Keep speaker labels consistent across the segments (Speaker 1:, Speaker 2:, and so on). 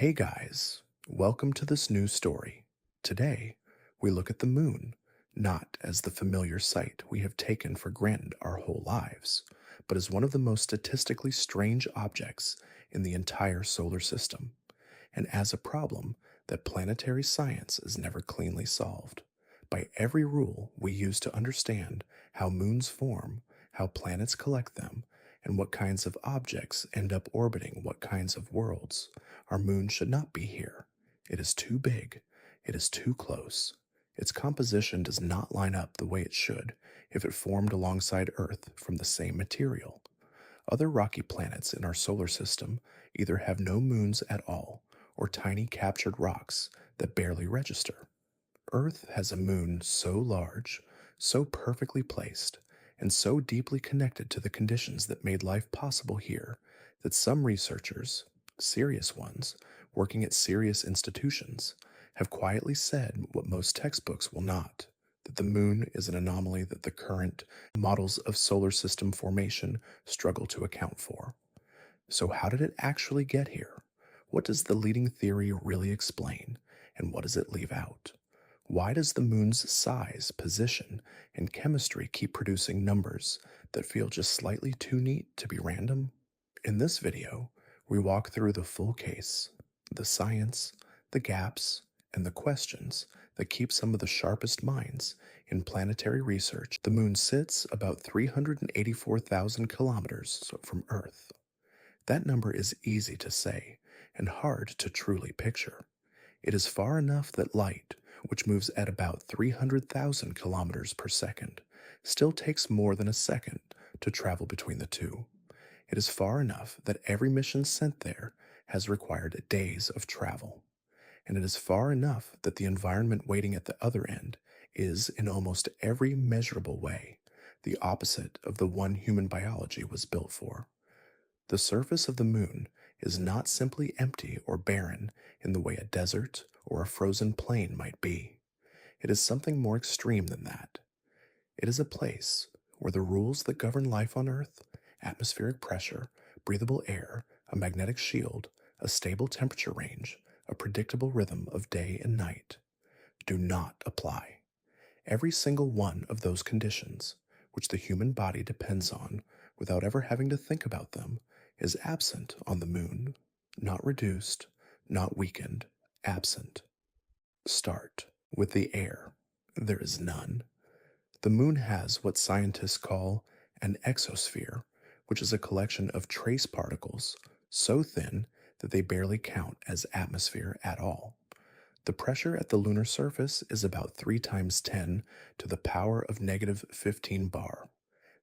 Speaker 1: Hey guys, welcome to this new story. Today, we look at the moon, not as the familiar sight we have taken for granted our whole lives, but as one of the most statistically strange objects in the entire solar system, and as a problem that planetary science has never cleanly solved. By every rule we use to understand how moons form, how planets collect them, and what kinds of objects end up orbiting what kinds of worlds, our moon should not be here. It is too big. It is too close. Its composition does not line up the way it should if it formed alongside Earth from the same material. Other rocky planets in our solar system either have no moons at all or tiny captured rocks that barely register. Earth has a moon so large, so perfectly placed, and so deeply connected to the conditions that made life possible here that some researchers, serious ones, working at serious institutions, have quietly said what most textbooks will not, that the moon is an anomaly that the current models of solar system formation struggle to account for. So, how did it actually get here? What does the leading theory really explain, and what does it leave out? Why does the moon's size, position, and chemistry keep producing numbers that feel just slightly too neat to be random? In this video, we walk through the full case, the science, the gaps, and the questions that keep some of the sharpest minds in planetary research. The moon sits about 384,000 kilometers from Earth. That number is easy to say and hard to truly picture. It is far enough that light, which moves at about 300,000 kilometers per second, still takes more than a second to travel between the two. It is far enough that every mission sent there has required days of travel. And it is far enough that the environment waiting at the other end is, in almost every measurable way, the opposite of the one human biology was built for. The surface of the moon is not simply empty or barren in the way a desert or a frozen plain might be. It is something more extreme than that. It is a place where the rules that govern life on Earth, atmospheric pressure, breathable air, a magnetic shield, a stable temperature range, a predictable rhythm of day and night, do not apply. Every single one of those conditions, which the human body depends on without ever having to think about them, is absent on the moon, not reduced, not weakened, absent. Start with the air. There is none. The moon has what scientists call an exosphere, which is a collection of trace particles so thin that they barely count as atmosphere at all. The pressure at the lunar surface is about 3 times 10 to the power of negative 15 bar.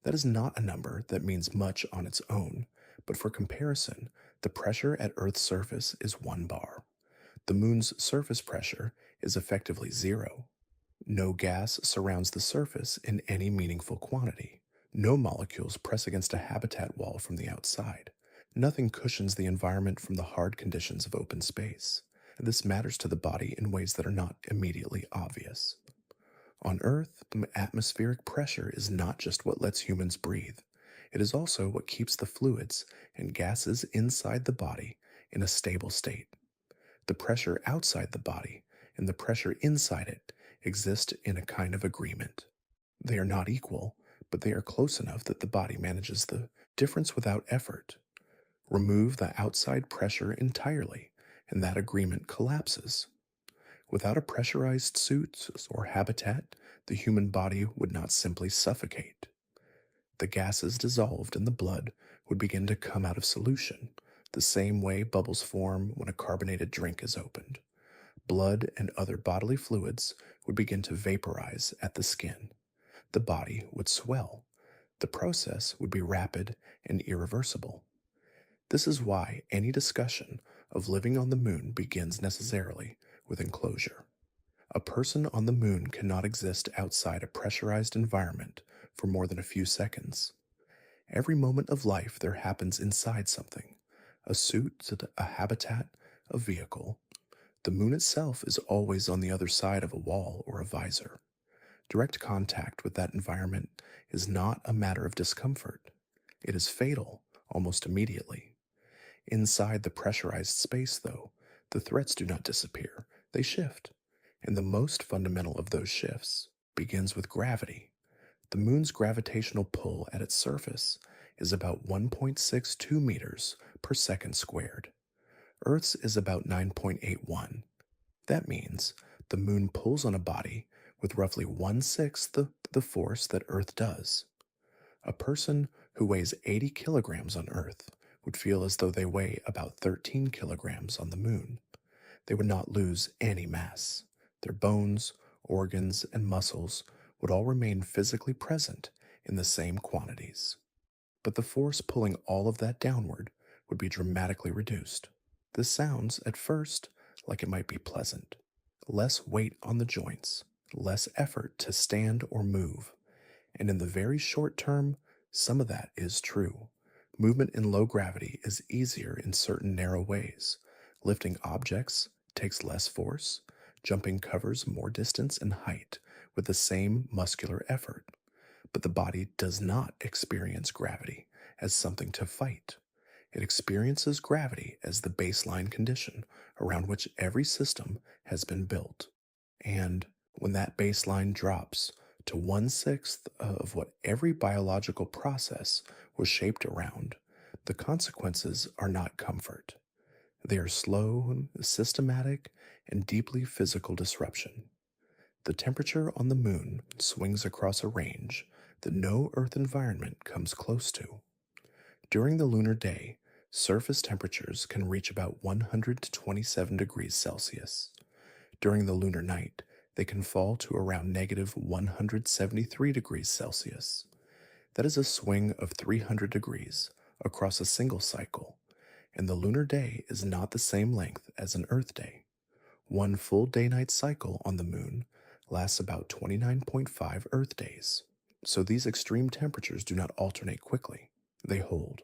Speaker 1: That is not a number that means much on its own, but for comparison, the pressure at Earth's surface is 1 bar. The moon's surface pressure is effectively 0. No gas surrounds the surface in any meaningful quantity. No molecules press against a habitat wall from the outside. Nothing cushions the environment from the hard conditions of open space. This matters to the body in ways that are not immediately obvious. On Earth, atmospheric pressure is not just what lets humans breathe. It is also what keeps the fluids and gases inside the body in a stable state. The pressure outside the body and the pressure inside it exist in a kind of agreement. They are not equal, but they are close enough that the body manages the difference without effort. Remove the outside pressure entirely, and that agreement collapses. Without a pressurized suit or habitat, the human body would not simply suffocate. The gases dissolved in the blood would begin to come out of solution, the same way bubbles form when a carbonated drink is opened. Blood and other bodily fluids would begin to vaporize at the skin. The body would swell. The process would be rapid and irreversible. This is why any discussion of living on the moon begins necessarily with enclosure. A person on the moon cannot exist outside a pressurized environment for more than a few seconds. Every moment of life there happens inside something, a suit, a habitat, a vehicle. The moon itself is always on the other side of a wall or a visor. Direct contact with that environment is not a matter of discomfort. It is fatal almost immediately. Inside the pressurized space, though, The threats do not disappear, they shift. And the most fundamental of those shifts begins with gravity. The moon's gravitational pull at its surface is about 1.62 meters per second squared. Earth's is about 9.81. That means the moon pulls on a body with roughly one-sixth the force that Earth does. A person who weighs 80 kilograms on Earth would feel as though they weigh about 13 kilograms on the moon. They would not lose any mass. Their bones, organs, and muscles would all remain physically present in the same quantities. But the force pulling all of that downward would be dramatically reduced. This sounds, at first, like it might be pleasant. Less weight on the joints, less effort to stand or move. And in the very short term, some of that is true. Movement in low gravity is easier in certain narrow ways. Lifting objects takes less force. Jumping covers more distance and height with the same muscular effort. But the body does not experience gravity as something to fight. It experiences gravity as the baseline condition around which every system has been built. And when that baseline drops to one-sixth of what every biological process was shaped around, the consequences are not comfort. They are slow, systematic, and deeply physical disruption. The temperature on the moon swings across a range that no Earth environment comes close to. During the lunar day, surface temperatures can reach about 127 degrees Celsius. During the lunar night, they can fall to around negative 173 degrees Celsius. That is a swing of 300 degrees across a single cycle, and the lunar day is not the same length as an Earth day. One full day-night cycle on the moon lasts about 29.5 Earth days, so these extreme temperatures do not alternate quickly. They hold.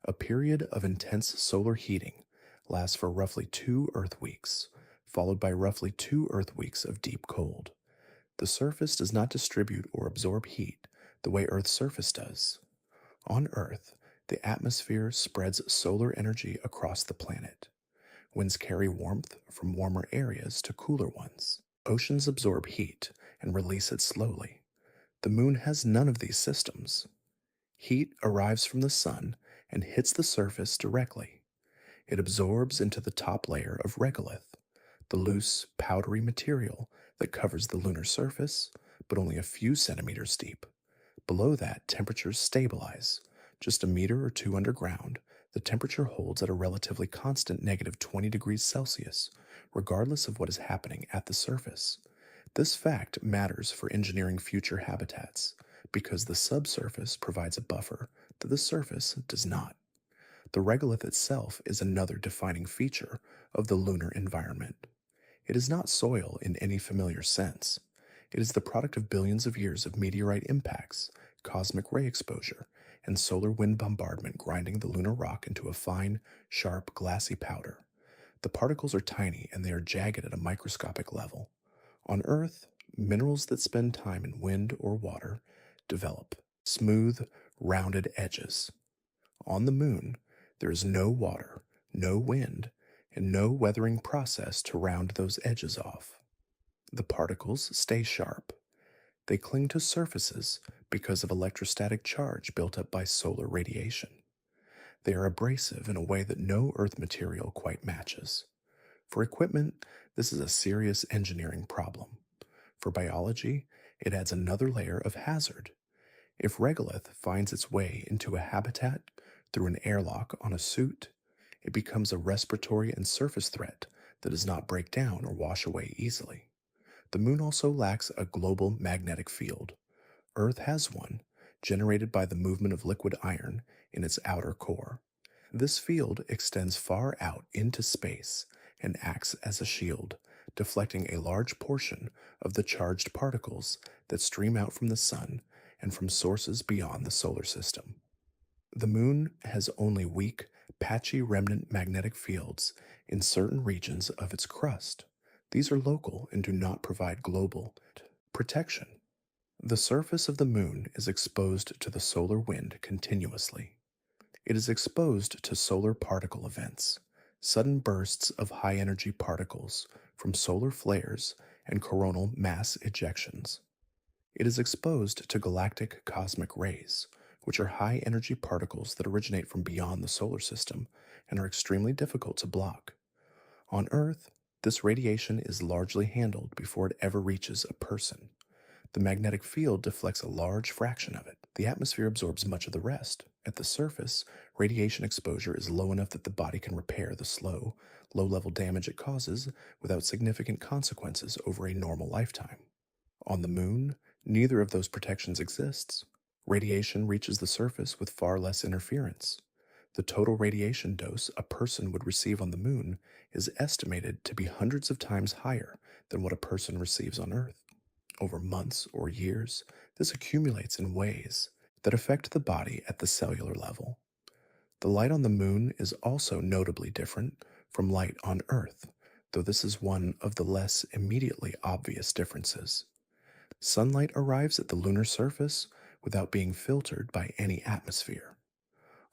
Speaker 1: A period of intense solar heating lasts for roughly 2 Earth weeks, followed by roughly 2 Earth weeks of deep cold. The surface does not distribute or absorb heat the way Earth's surface does. On Earth, the atmosphere spreads solar energy across the planet. Winds carry warmth from warmer areas to cooler ones. Oceans absorb heat and release it slowly. The moon has none of these systems. Heat arrives from the sun and hits the surface directly. It absorbs into the top layer of regolith, the loose, powdery material that covers the lunar surface, but only a few centimeters deep. Below that, temperatures stabilize. Just a meter or two underground, the temperature holds at a relatively constant negative 20 degrees Celsius, regardless of what is happening at the surface. This fact matters for engineering future habitats, because the subsurface provides a buffer that the surface does not. The regolith itself is another defining feature of the lunar environment. It is not soil in any familiar sense. It is the product of billions of years of meteorite impacts, cosmic ray exposure, and solar wind bombardment grinding the lunar rock into a fine, sharp, glassy powder. The particles are tiny and they are jagged at a microscopic level. On Earth, minerals that spend time in wind or water develop smooth, rounded edges. On the moon, there is no water, no wind, and no weathering process to round those edges off. The particles stay sharp. They cling to surfaces because of electrostatic charge built up by solar radiation. They are abrasive in a way that no Earth material quite matches. For equipment, this is a serious engineering problem. For biology, it adds another layer of hazard. If regolith finds its way into a habitat through an airlock on a suit, it becomes a respiratory and surface threat that does not break down or wash away easily. The moon also lacks a global magnetic field. Earth has one, generated by the movement of liquid iron in its outer core. This field extends far out into space and acts as a shield, deflecting a large portion of the charged particles that stream out from the sun and from sources beyond the solar system. The moon has only weak, patchy remnant magnetic fields in certain regions of its crust. These are local and do not provide global protection. The surface of the moon is exposed to the solar wind continuously. It is exposed to solar particle events. sudden bursts of high energy particles from solar flares and coronal mass ejections. It is exposed to galactic cosmic rays, which are high energy particles that originate from beyond the solar system and are extremely difficult to block. On Earth, this radiation is largely handled before it ever reaches a person. The magnetic field deflects a large fraction of it. The atmosphere absorbs much of the rest. At the surface, radiation exposure is low enough that the body can repair the low level damage it causes without significant consequences over a normal lifetime. On the moon, neither of those protections exists. Radiation reaches the surface with far less interference. The total radiation dose a person would receive on the moon is estimated to be hundreds of times higher than what a person receives on Earth. Over months or years, this accumulates in ways that affect the body at the cellular level. The light on the moon is also notably different from light on Earth, though this is one of the less immediately obvious differences. Sunlight arrives at the lunar surface without being filtered by any atmosphere.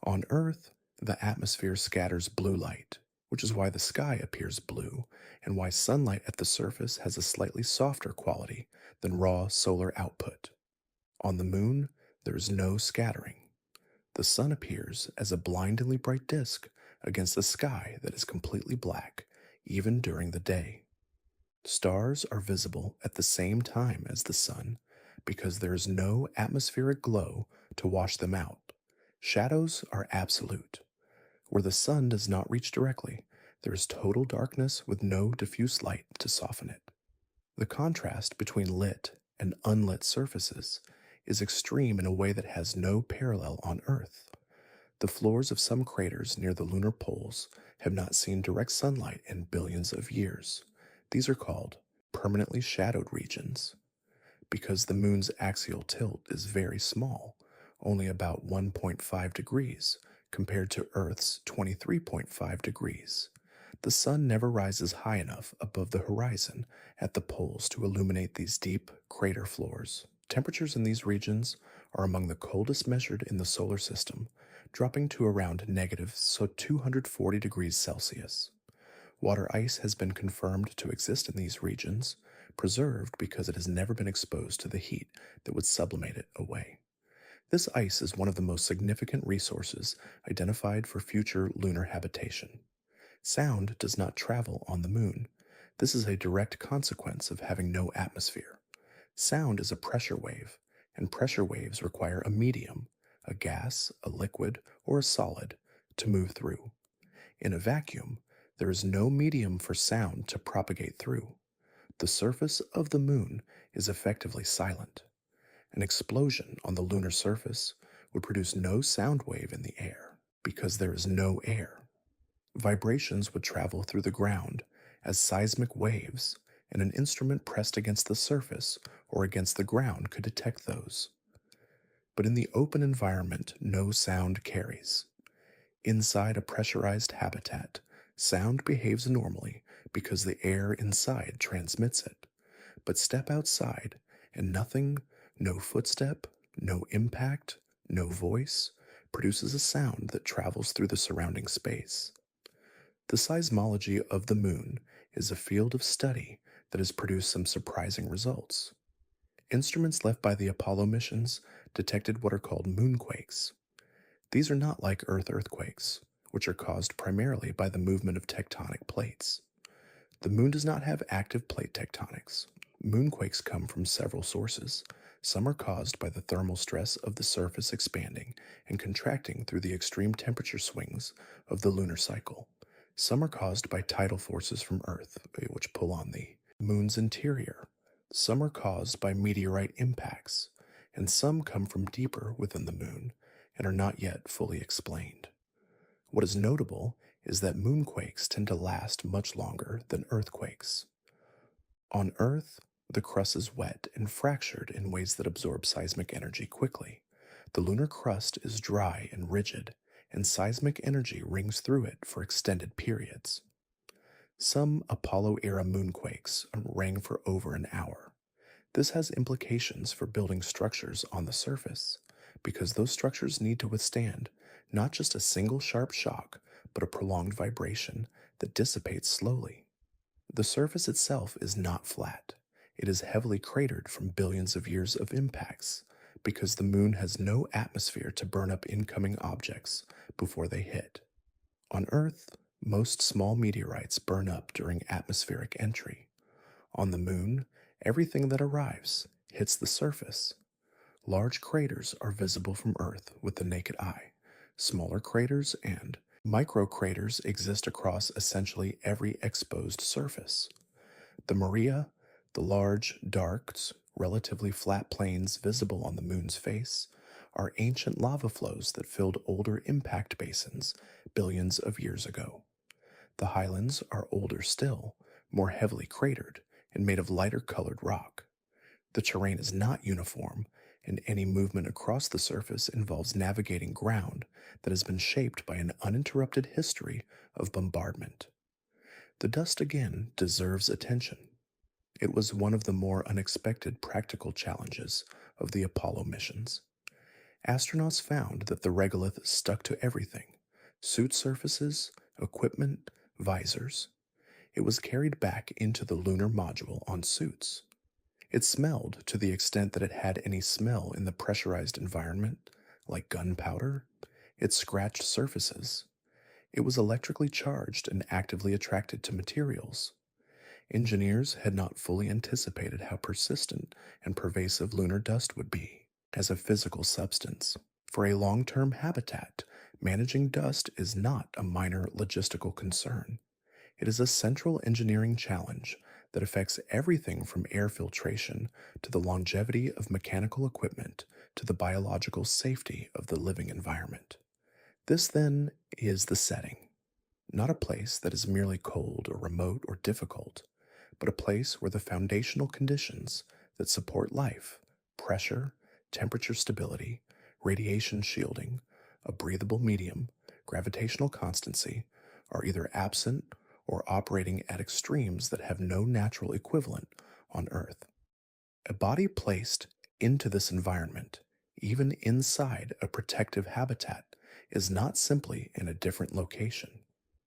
Speaker 1: On Earth, the atmosphere scatters blue light, which is why the sky appears blue and why sunlight at the surface has a slightly softer quality than raw solar output. On the moon, there is no scattering. The sun appears as a blindingly bright disk against a sky that is completely black, even during the day. Stars are visible at the same time as the sun because there is no atmospheric glow to wash them out. Shadows are absolute. Where the sun does not reach directly, there is total darkness with no diffuse light to soften it. The contrast between lit and unlit surfaces is extreme in a way that has no parallel on Earth. The floors of some craters near the lunar poles have not seen direct sunlight in billions of years. These are called permanently shadowed regions. Because the moon's axial tilt is very small, only about 1.5 degrees compared to Earth's 23.5 degrees. The sun never rises high enough above the horizon at the poles to illuminate these deep crater floors. Temperatures in these regions are among the coldest measured in the solar system, dropping to around negative 240 degrees Celsius. Water ice has been confirmed to exist in these regions, preserved because it has never been exposed to the heat that would sublimate it away. This ice is one of the most significant resources identified for future lunar habitation. Sound does not travel on the moon. This is a direct consequence of having no atmosphere. Sound is a pressure wave, and pressure waves require a medium, a gas, a liquid, or a solid, to move through. In a vacuum, there is no medium for sound to propagate through. The surface of the moon is effectively silent. An explosion on the lunar surface would produce no sound wave in the air because there is no air. Vibrations would travel through the ground as seismic waves, and an instrument pressed against the surface or against the ground could detect those. But in the open environment, no sound carries. Inside a pressurized habitat, sound behaves normally because the air inside transmits it. But step outside, and nothing, no footstep, no impact, no voice, produces a sound that travels through the surrounding space. The seismology of the moon is a field of study that has produced some surprising results. Instruments left by the Apollo missions detected what are called moonquakes. These are not like Earth earthquakes, which are caused primarily by the movement of tectonic plates. The moon does not have active plate tectonics. Moonquakes come from several sources. Some are caused by the thermal stress of the surface expanding and contracting through the extreme temperature swings of the lunar cycle. Some are caused by tidal forces from Earth, which pull on the moon's interior. Some are caused by meteorite impacts, and some come from deeper within the moon and are not yet fully explained. What is notable is that moonquakes tend to last much longer than earthquakes. On Earth, the crust is wet and fractured in ways that absorb seismic energy quickly. The lunar crust is dry and rigid, and seismic energy rings through it for extended periods. Some Apollo-era moonquakes rang for over an hour. This has implications for building structures on the surface, because those structures need to withstand not just a single sharp shock, but a prolonged vibration that dissipates slowly. The surface itself is not flat. It is heavily cratered from billions of years of impacts because the moon has no atmosphere to burn up incoming objects before they hit. On Earth, most small meteorites burn up during atmospheric entry. On the moon, everything that arrives hits the surface. Large craters are visible from Earth with the naked eye. Smaller craters and microcraters exist across essentially every exposed surface. The Maria, the large, dark, relatively flat plains visible on the moon's face, are ancient lava flows that filled older impact basins billions of years ago. The highlands are older still, more heavily cratered, and made of lighter colored rock. The terrain is not uniform, and any movement across the surface involves navigating ground that has been shaped by an uninterrupted history of bombardment. The dust again deserves attention. It was one of the more unexpected practical challenges of the Apollo missions. Astronauts found that the regolith stuck to everything: suit surfaces, equipment, visors. It was carried back into the lunar module on suits. It smelled to the extent that it had any smell in the pressurized environment, like gunpowder. It scratched surfaces. It was electrically charged and actively attracted to materials. Engineers had not fully anticipated how persistent and pervasive lunar dust would be as a physical substance. For a long-term habitat, managing dust is not a minor logistical concern. It is a central engineering challenge that affects everything from air filtration to the longevity of mechanical equipment to the biological safety of the living environment. This, then, is the setting. Not a place that is merely cold or remote or difficult, but a place where the foundational conditions that support life, pressure, temperature stability, radiation shielding, a breathable medium, gravitational constancy, are either absent or operating at extremes that have no natural equivalent on Earth. A body placed into this environment, even inside a protective habitat, is not simply in a different location.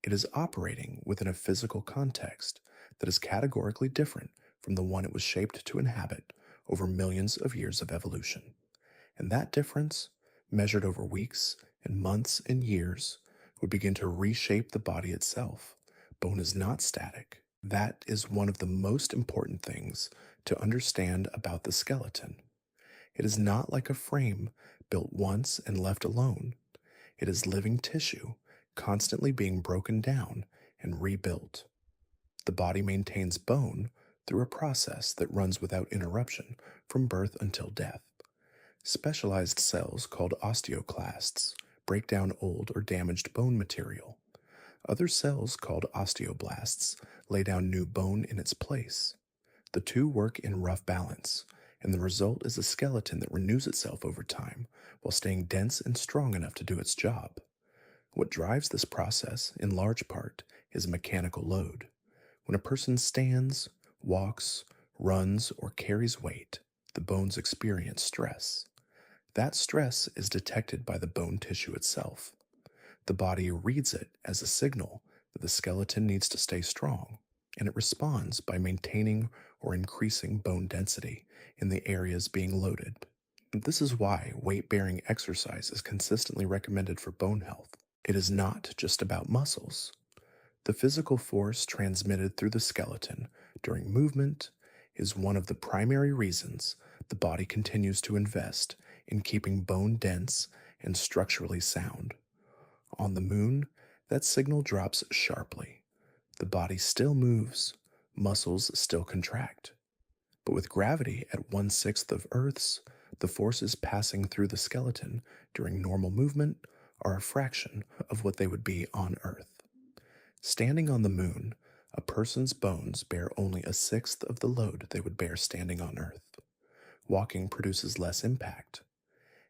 Speaker 1: It is operating within a physical context that is categorically different from the one it was shaped to inhabit over millions of years of evolution. And that difference, measured over weeks and months and years, would begin to reshape the body itself. Bone is not static. That is one of the most important things to understand about the skeleton. It is not like a frame built once and left alone. It is living tissue, constantly being broken down and rebuilt. The body maintains bone through a process that runs without interruption from birth until death. Specialized cells called osteoclasts break down old or damaged bone material. Other cells called osteoblasts lay down new bone in its place. The two work in rough balance, and the result is a skeleton that renews itself over time while staying dense and strong enough to do its job. What drives this process, in large part, is mechanical load. When a person stands, walks, runs, or carries weight, the bones experience stress. That stress is detected by the bone tissue itself. The body reads it as a signal that the skeleton needs to stay strong, and it responds by maintaining or increasing bone density in the areas being loaded. This is why weight-bearing exercise is consistently recommended for bone health. It is not just about muscles. The physical force transmitted through the skeleton during movement is one of the primary reasons the body continues to invest in keeping bone dense and structurally sound. On the moon, that signal drops sharply. The body still moves, muscles still contract. But with gravity at 1/6 of Earth's, the forces passing through the skeleton during normal movement are a fraction of what they would be on Earth. Standing on the moon, a person's bones bear only 1/6 of the load they would bear standing on Earth. Walking produces less impact.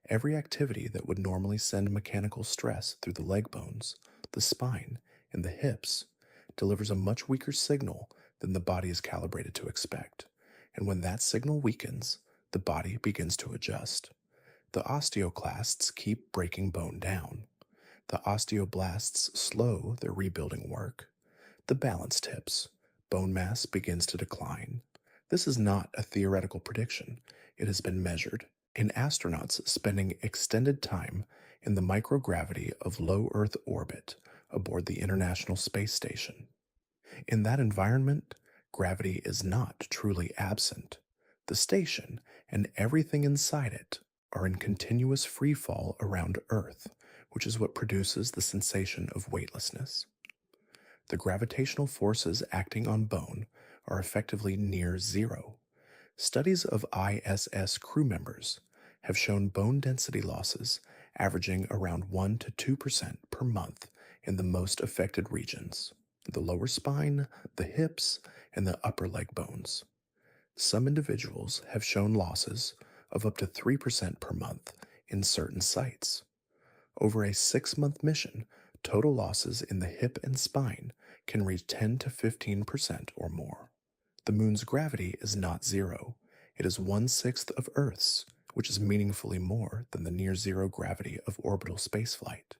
Speaker 1: Every activity that would normally send mechanical stress through the leg bones, the spine, and the hips delivers a much weaker signal than the body is calibrated to expect. And when that signal weakens, the body begins to adjust. The osteoclasts keep breaking bone down. The osteoblasts slow their rebuilding work. The balance tips. Bone mass begins to decline. This is not a theoretical prediction. It has been measured. In astronauts spending extended time in the microgravity of low Earth orbit aboard the International Space Station. In that environment, gravity is not truly absent. The station and everything inside it are in continuous free fall around Earth, which is what produces the sensation of weightlessness. The gravitational forces acting on bone are effectively near zero. Studies of ISS crew members have shown bone density losses averaging around 1 to 2% per month in the most affected regions: the lower spine, the hips, and the upper leg bones. Some individuals have shown losses of up to 3% per month in certain sites. Over a 6-month mission, total losses in the hip and spine can reach 10 to 15% or more. The moon's gravity is not zero. It is 1/6 of Earth's, which is meaningfully more than the near-zero gravity of orbital spaceflight.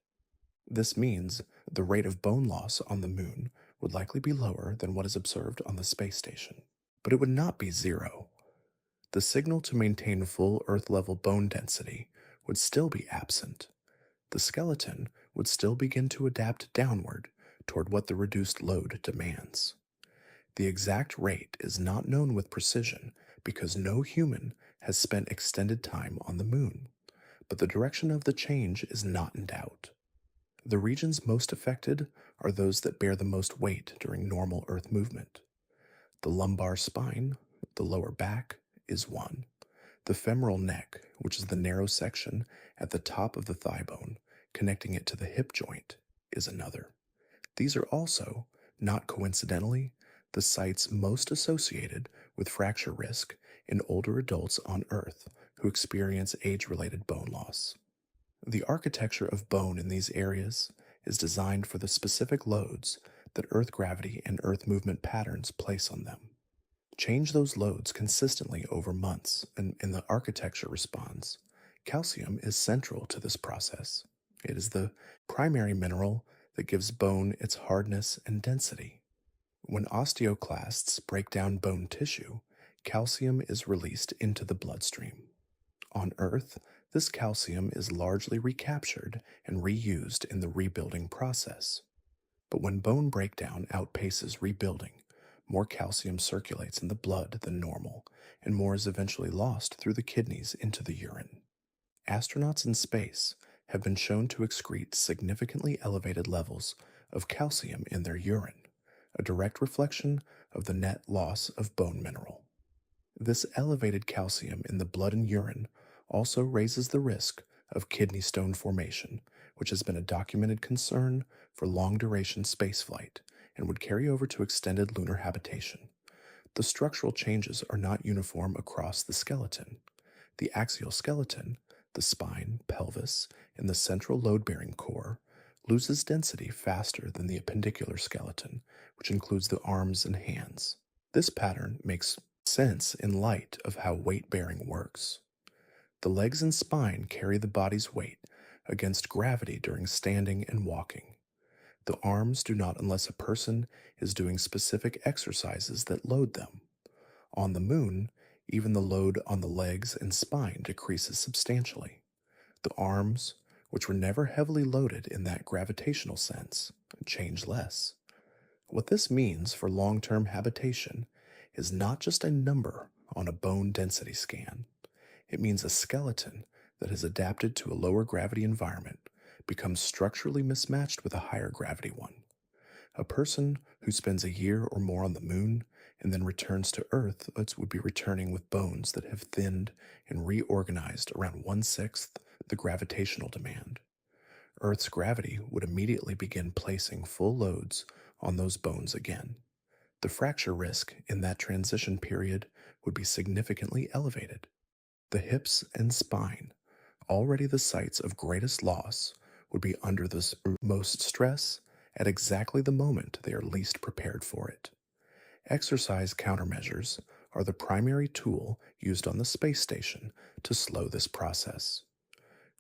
Speaker 1: This means the rate of bone loss on the moon would likely be lower than what is observed on the space station. But it would not be zero. The signal to maintain full Earth-level bone density would still be absent. The skeleton would still begin to adapt downward toward what the reduced load demands. The exact rate is not known with precision because no human has spent extended time on the moon, but the direction of the change is not in doubt. The regions most affected are those that bear the most weight during normal Earth movement. The lumbar spine, the lower back, is one. The femoral neck, which is the narrow section at the top of the thigh bone, connecting it to the hip joint, is another. These are also, not coincidentally, the sites most associated with fracture risk in older adults on Earth who experience age-related bone loss. The architecture of bone in these areas is designed for the specific loads that Earth gravity and Earth movement patterns place on them. Change those loads consistently over months, and the architecture responds. Calcium is central to this process. It is the primary mineral that gives bone its hardness and density. When osteoclasts break down bone tissue, calcium is released into the bloodstream. On Earth, this calcium is largely recaptured and reused in the rebuilding process. But when bone breakdown outpaces rebuilding, more calcium circulates in the blood than normal, and more is eventually lost through the kidneys into the urine. Astronauts in space have been shown to excrete significantly elevated levels of calcium in their urine, a direct reflection of the net loss of bone mineral. This elevated calcium in the blood and urine also raises the risk of kidney stone formation, which has been a documented concern for long-duration spaceflight and would carry over to extended lunar habitation. The structural changes are not uniform across the skeleton. The axial skeleton, the spine, pelvis, and the central load-bearing core loses density faster than the appendicular skeleton, which includes the arms and hands. This pattern makes sense in light of how weight-bearing works. The legs and spine carry the body's weight against gravity during standing and walking. The arms do not unless a person is doing specific exercises that load them. On the moon, even the load on the legs and spine decreases substantially. The arms, which were never heavily loaded in that gravitational sense, change less. What this means for long-term habitation is not just a number on a bone density scan. It means a skeleton that has adapted to a lower gravity environment becomes structurally mismatched with a higher gravity one. A person who spends a year or more on the moon and then returns to Earth would be returning with bones that have thinned and reorganized around 1/6 the gravitational demand. Earth's gravity would immediately begin placing full loads on those bones again. The fracture risk in that transition period would be significantly elevated. The hips and spine, already the sites of greatest loss, would be under the most stress at exactly the moment they are least prepared for it. Exercise countermeasures are the primary tool used on the space station to slow this process.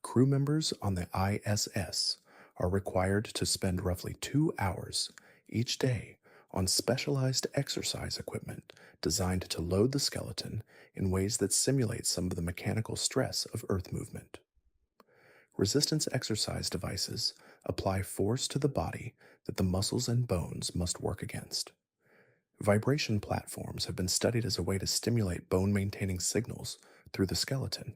Speaker 1: Crew members on the ISS are required to spend roughly 2 hours each day on specialized exercise equipment designed to load the skeleton in ways that simulate some of the mechanical stress of Earth movement. Resistance exercise devices apply force to the body that the muscles and bones must work against. Vibration platforms have been studied as a way to stimulate bone maintaining signals through the skeleton.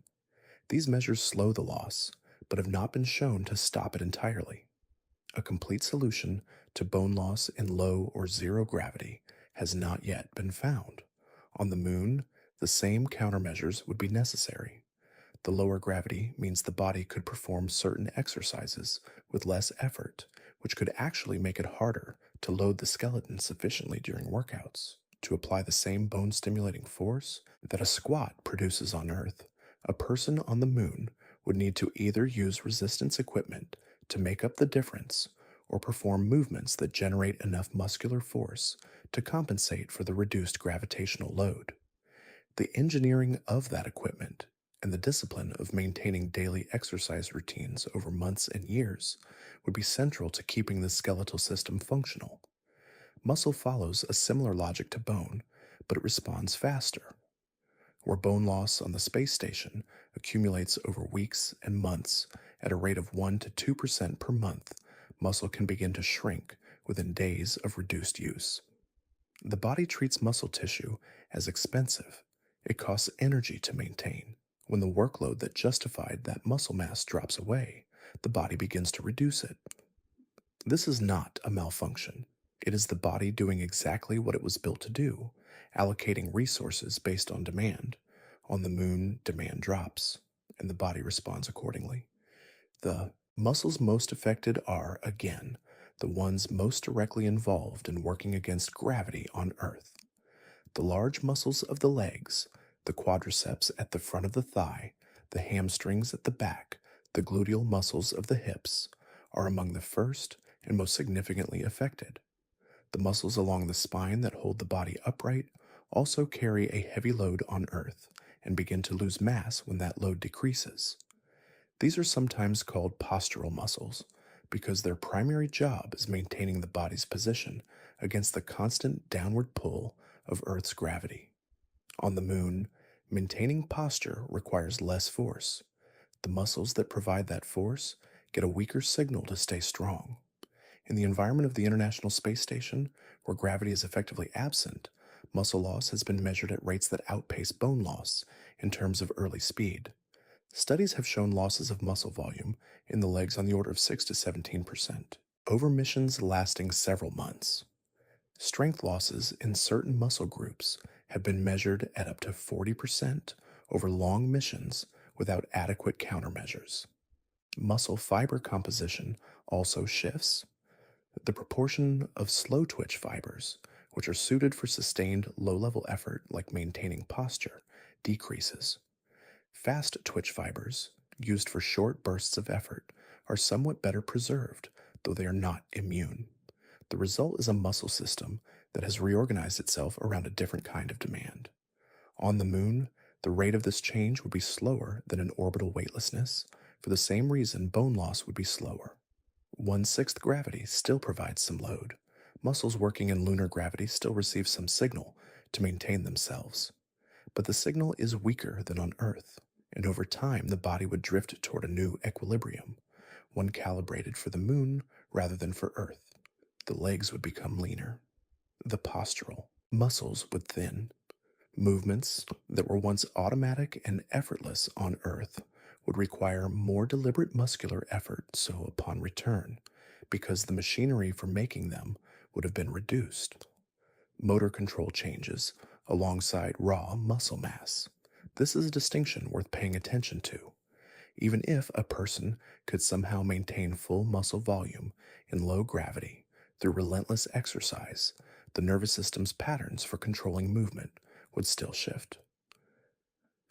Speaker 1: These measures slow the loss, but have not been shown to stop it entirely. A complete solution to bone loss in low or zero gravity has not yet been found. On the moon, the same countermeasures would be necessary. The lower gravity means the body could perform certain exercises with less effort, which could actually make it harder to load the skeleton sufficiently during workouts. To apply the same bone stimulating force that a squat produces on Earth, a person on the moon would need to either use resistance equipment to make up the difference or perform movements that generate enough muscular force to compensate for the reduced gravitational load. The engineering of that equipment and the discipline of maintaining daily exercise routines over months and years would be central to keeping the skeletal system functional. Muscle follows a similar logic to bone, but it responds faster. Where bone loss on the space station accumulates over weeks and months at a rate of 1 to 2% per month, muscle can begin to shrink within days of reduced use. The body treats muscle tissue as expensive. It costs energy to maintain. When the workload that justified that muscle mass drops away, the body begins to reduce it. This is not a malfunction. It is the body doing exactly what it was built to do, allocating resources based on demand. On the moon, demand drops, and the body responds accordingly. The muscles most affected are, again, the ones most directly involved in working against gravity on Earth. The large muscles of the legs, the quadriceps at the front of the thigh, the hamstrings at the back, the gluteal muscles of the hips, are among the first and most significantly affected. The muscles along the spine that hold the body upright also carry a heavy load on Earth and begin to lose mass when that load decreases. These are sometimes called postural muscles because their primary job is maintaining the body's position against the constant downward pull of Earth's gravity. On the moon, maintaining posture requires less force. The muscles that provide that force get a weaker signal to stay strong. In the environment of the International Space Station, where gravity is effectively absent, muscle loss has been measured at rates that outpace bone loss in terms of early speed. Studies have shown losses of muscle volume in the legs on the order of 6 to 17%, over missions lasting several months. Strength losses in certain muscle groups have been measured at up to 40% over long missions without adequate countermeasures. Muscle fiber composition also shifts. The proportion of slow twitch fibers, which are suited for sustained low-level effort like maintaining posture, decreases. Fast twitch fibers, used for short bursts of effort, are somewhat better preserved, though they are not immune. The result is a muscle system that has reorganized itself around a different kind of demand. On the moon, the rate of this change would be slower than in orbital weightlessness. For the same reason, bone loss would be slower. 1/6 gravity still provides some load. Muscles working in lunar gravity still receive some signal to maintain themselves. But the signal is weaker than on Earth, and over time the body would drift toward a new equilibrium, one calibrated for the moon rather than for Earth. The legs would become leaner. The postural muscles would thin. Movements that were once automatic and effortless on Earth would require more deliberate muscular effort so upon return, because the machinery for making them would have been reduced. Motor control changes alongside raw muscle mass. This is a distinction worth paying attention to. Even if a person could somehow maintain full muscle volume in low gravity through relentless exercise, the nervous system's patterns for controlling movement would still shift.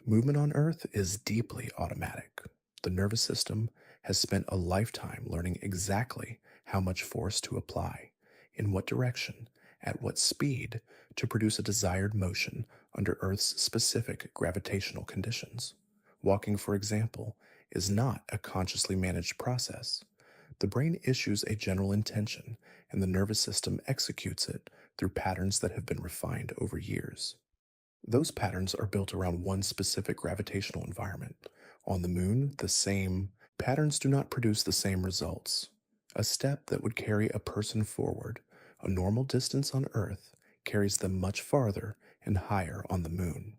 Speaker 1: Movement on Earth is deeply automatic. The nervous system has spent a lifetime learning exactly how much force to apply, in what direction, at what speed to produce a desired motion under Earth's specific gravitational conditions. Walking, for example, is not a consciously managed process, The brain issues a general intention, and the nervous system executes it through patterns that have been refined over years. Those patterns are built around one specific gravitational environment. On the moon, the same patterns do not produce the same results. A step that would carry a person forward, a normal distance on Earth, carries them much farther and higher on the moon.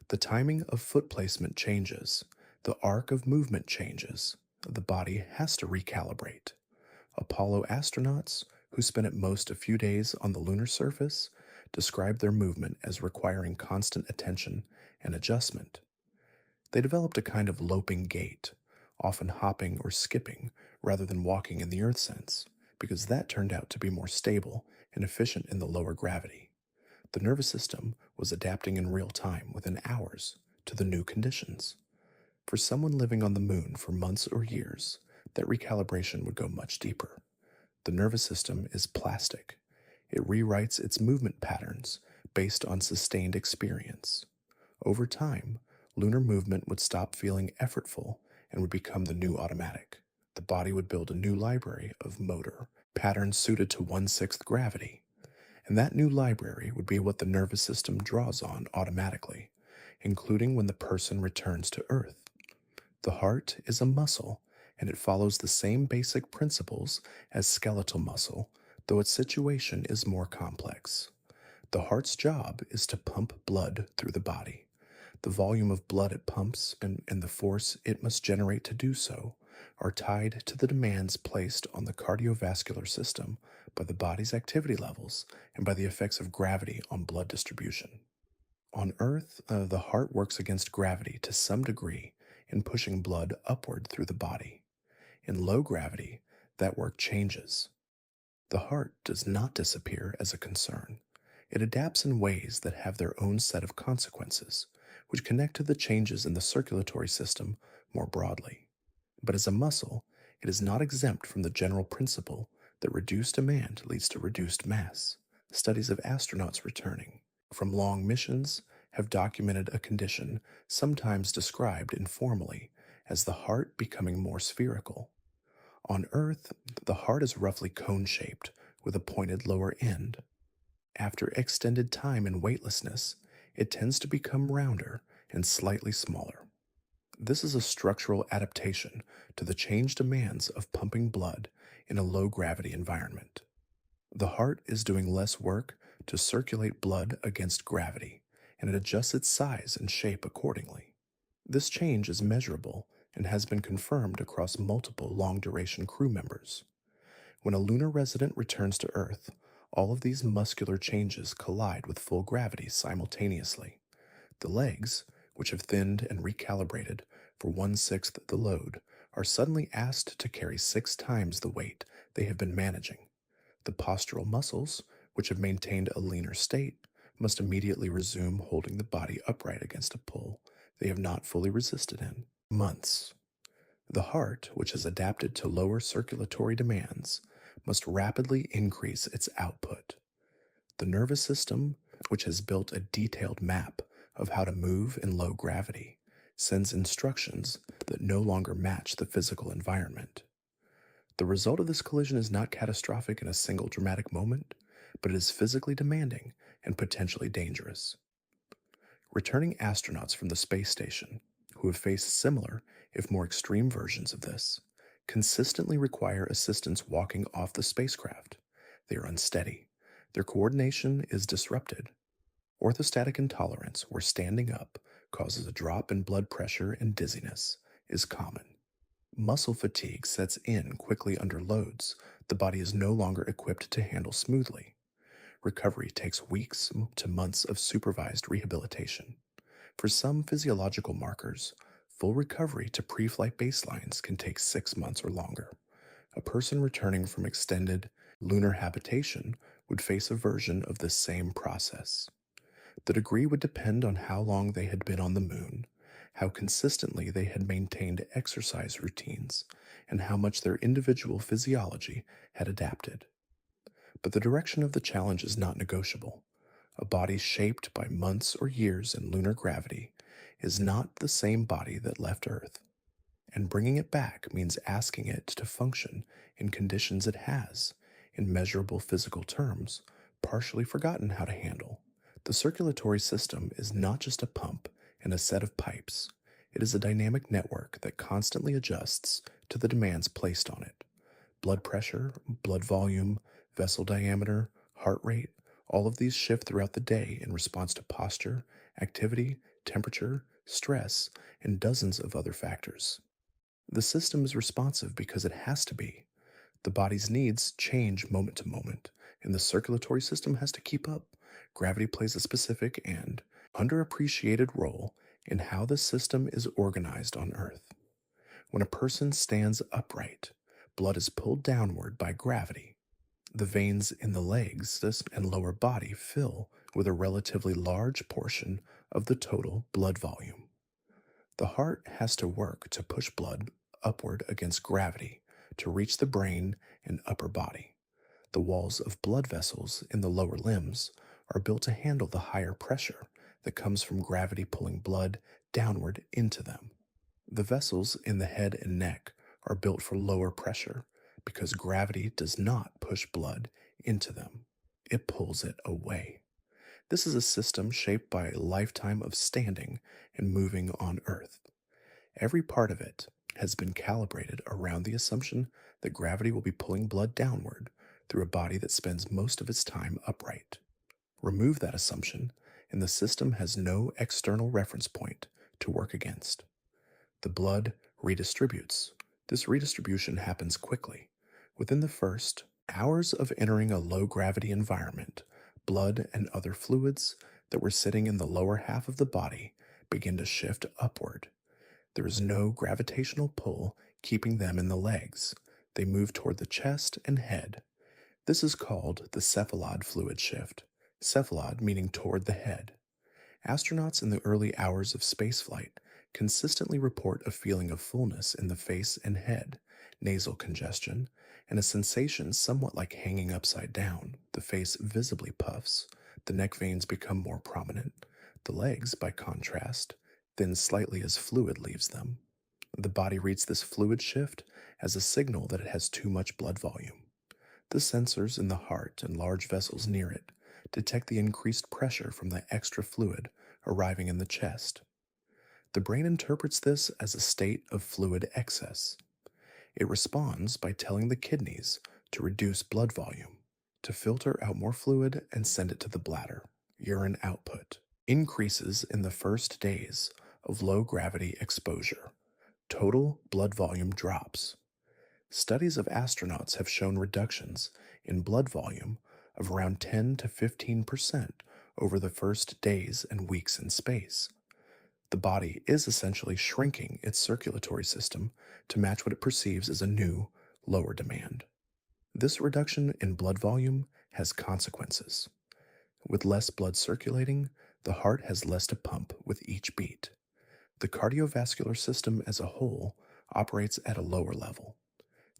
Speaker 1: The timing of foot placement changes, the arc of movement changes, the body has to recalibrate. Apollo astronauts, who spent at most a few days on the lunar surface, described their movement as requiring constant attention and adjustment. They developed a kind of loping gait, often hopping or skipping rather than walking in the Earth sense, because that turned out to be more stable and efficient in the lower gravity. The nervous system was adapting in real time within hours to the new conditions. For someone living on the moon for months or years, that recalibration would go much deeper. The nervous system is plastic. It rewrites its movement patterns based on sustained experience. Over time, lunar movement would stop feeling effortful and would become the new automatic. The body would build a new library of motor patterns suited to 1/6 gravity. And that new library would be what the nervous system draws on automatically, including when the person returns to Earth. The heart is a muscle, and it follows the same basic principles as skeletal muscle, though its situation is more complex. The heart's job is to pump blood through the body. The volume of blood it pumps and the force it must generate to do so are tied to the demands placed on the cardiovascular system by the body's activity levels and by the effects of gravity on blood distribution. On Earth, the heart works against gravity to some degree in pushing blood upward through the body. In low gravity, that work changes. The heart does not disappear as a concern. It adapts in ways that have their own set of consequences, which connect to the changes in the circulatory system more broadly. But as a muscle, it is not exempt from the general principle that reduced demand leads to reduced mass. Studies of astronauts returning from long missions have documented a condition sometimes described informally as the heart becoming more spherical. On Earth, the heart is roughly cone-shaped with a pointed lower end. After extended time in weightlessness, it tends to become rounder and slightly smaller. This is a structural adaptation to the changed demands of pumping blood in a low-gravity environment. The heart is doing less work to circulate blood against gravity, and it adjusts its size and shape accordingly. This change is measurable and has been confirmed across multiple long-duration crew members. When a lunar resident returns to Earth, all of these muscular changes collide with full gravity simultaneously. The legs, which have thinned and recalibrated for 1/6 the load, are suddenly asked to carry 6 times the weight they have been managing. The postural muscles, which have maintained a leaner state, must immediately resume holding the body upright against a pull they have not fully resisted in months. The heart, which has adapted to lower circulatory demands, must rapidly increase its output. The nervous system, which has built a detailed map of how to move in low gravity, sends instructions that no longer match the physical environment. The result of this collision is not catastrophic in a single dramatic moment, but it is physically demanding and potentially dangerous. Returning astronauts from the space station, who have faced similar, if more extreme versions of this, consistently require assistance walking off the spacecraft. They are unsteady. Their coordination is disrupted. Orthostatic intolerance, where standing up causes a drop in blood pressure and dizziness, is common. Muscle fatigue sets in quickly under loads the body is no longer equipped to handle smoothly. Recovery takes weeks to months of supervised rehabilitation. For some physiological markers, full recovery to pre-flight baselines can take 6 months or longer. A person returning from extended lunar habitation would face a version of this same process. The degree would depend on how long they had been on the moon, how consistently they had maintained exercise routines, and how much their individual physiology had adapted. But the direction of the challenge is not negotiable. A body shaped by months or years in lunar gravity is not the same body that left Earth. And bringing it back means asking it to function in conditions it has, in measurable physical terms, partially forgotten how to handle. The circulatory system is not just a pump and a set of pipes. It is a dynamic network that constantly adjusts to the demands placed on it. Blood pressure, blood volume, vessel diameter, heart rate, all of these shift throughout the day in response to posture, activity, temperature, stress, and dozens of other factors. The system is responsive because it has to be. The body's needs change moment to moment, and the circulatory system has to keep up. Gravity plays a specific and underappreciated role in how the system is organized on Earth. When a person stands upright, blood is pulled downward by gravity. The veins in the legs and lower body fill with a relatively large portion of the total blood volume. The heart has to work to push blood upward against gravity to reach the brain and upper body. The walls of blood vessels in the lower limbs are built to handle the higher pressure that comes from gravity pulling blood downward into them. The vessels in the head and neck are built for lower pressure because gravity does not push blood into them. It pulls it away. This is a system shaped by a lifetime of standing and moving on Earth. Every part of it has been calibrated around the assumption that gravity will be pulling blood downward through a body that spends most of its time upright. Remove that assumption, and the system has no external reference point to work against. The blood redistributes. This redistribution happens quickly. Within the first hours of entering a low gravity environment, blood and other fluids that were sitting in the lower half of the body begin to shift upward. There is no gravitational pull keeping them in the legs. They move toward the chest and head. This is called the cephalad fluid shift, cephalad meaning toward the head. Astronauts in the early hours of spaceflight consistently report a feeling of fullness in the face and head, nasal congestion, and a sensation somewhat like hanging upside down. The face visibly puffs, the neck veins become more prominent, the legs, by contrast, thin slightly as fluid leaves them. The body reads this fluid shift as a signal that it has too much blood volume. The sensors in the heart and large vessels near it detect the increased pressure from the extra fluid arriving in the chest. The brain interprets this as a state of fluid excess. It responds by telling the kidneys to reduce blood volume, to filter out more fluid and send it to the bladder. Urine output increases in the first days of low gravity exposure. Total blood volume drops. Studies of astronauts have shown reductions in blood volume of around 10 to 15% over the first days and weeks in space. The body is essentially shrinking its circulatory system to match what it perceives as a new, lower demand. This reduction in blood volume has consequences. With less blood circulating, the heart has less to pump with each beat. The cardiovascular system as a whole operates at a lower level.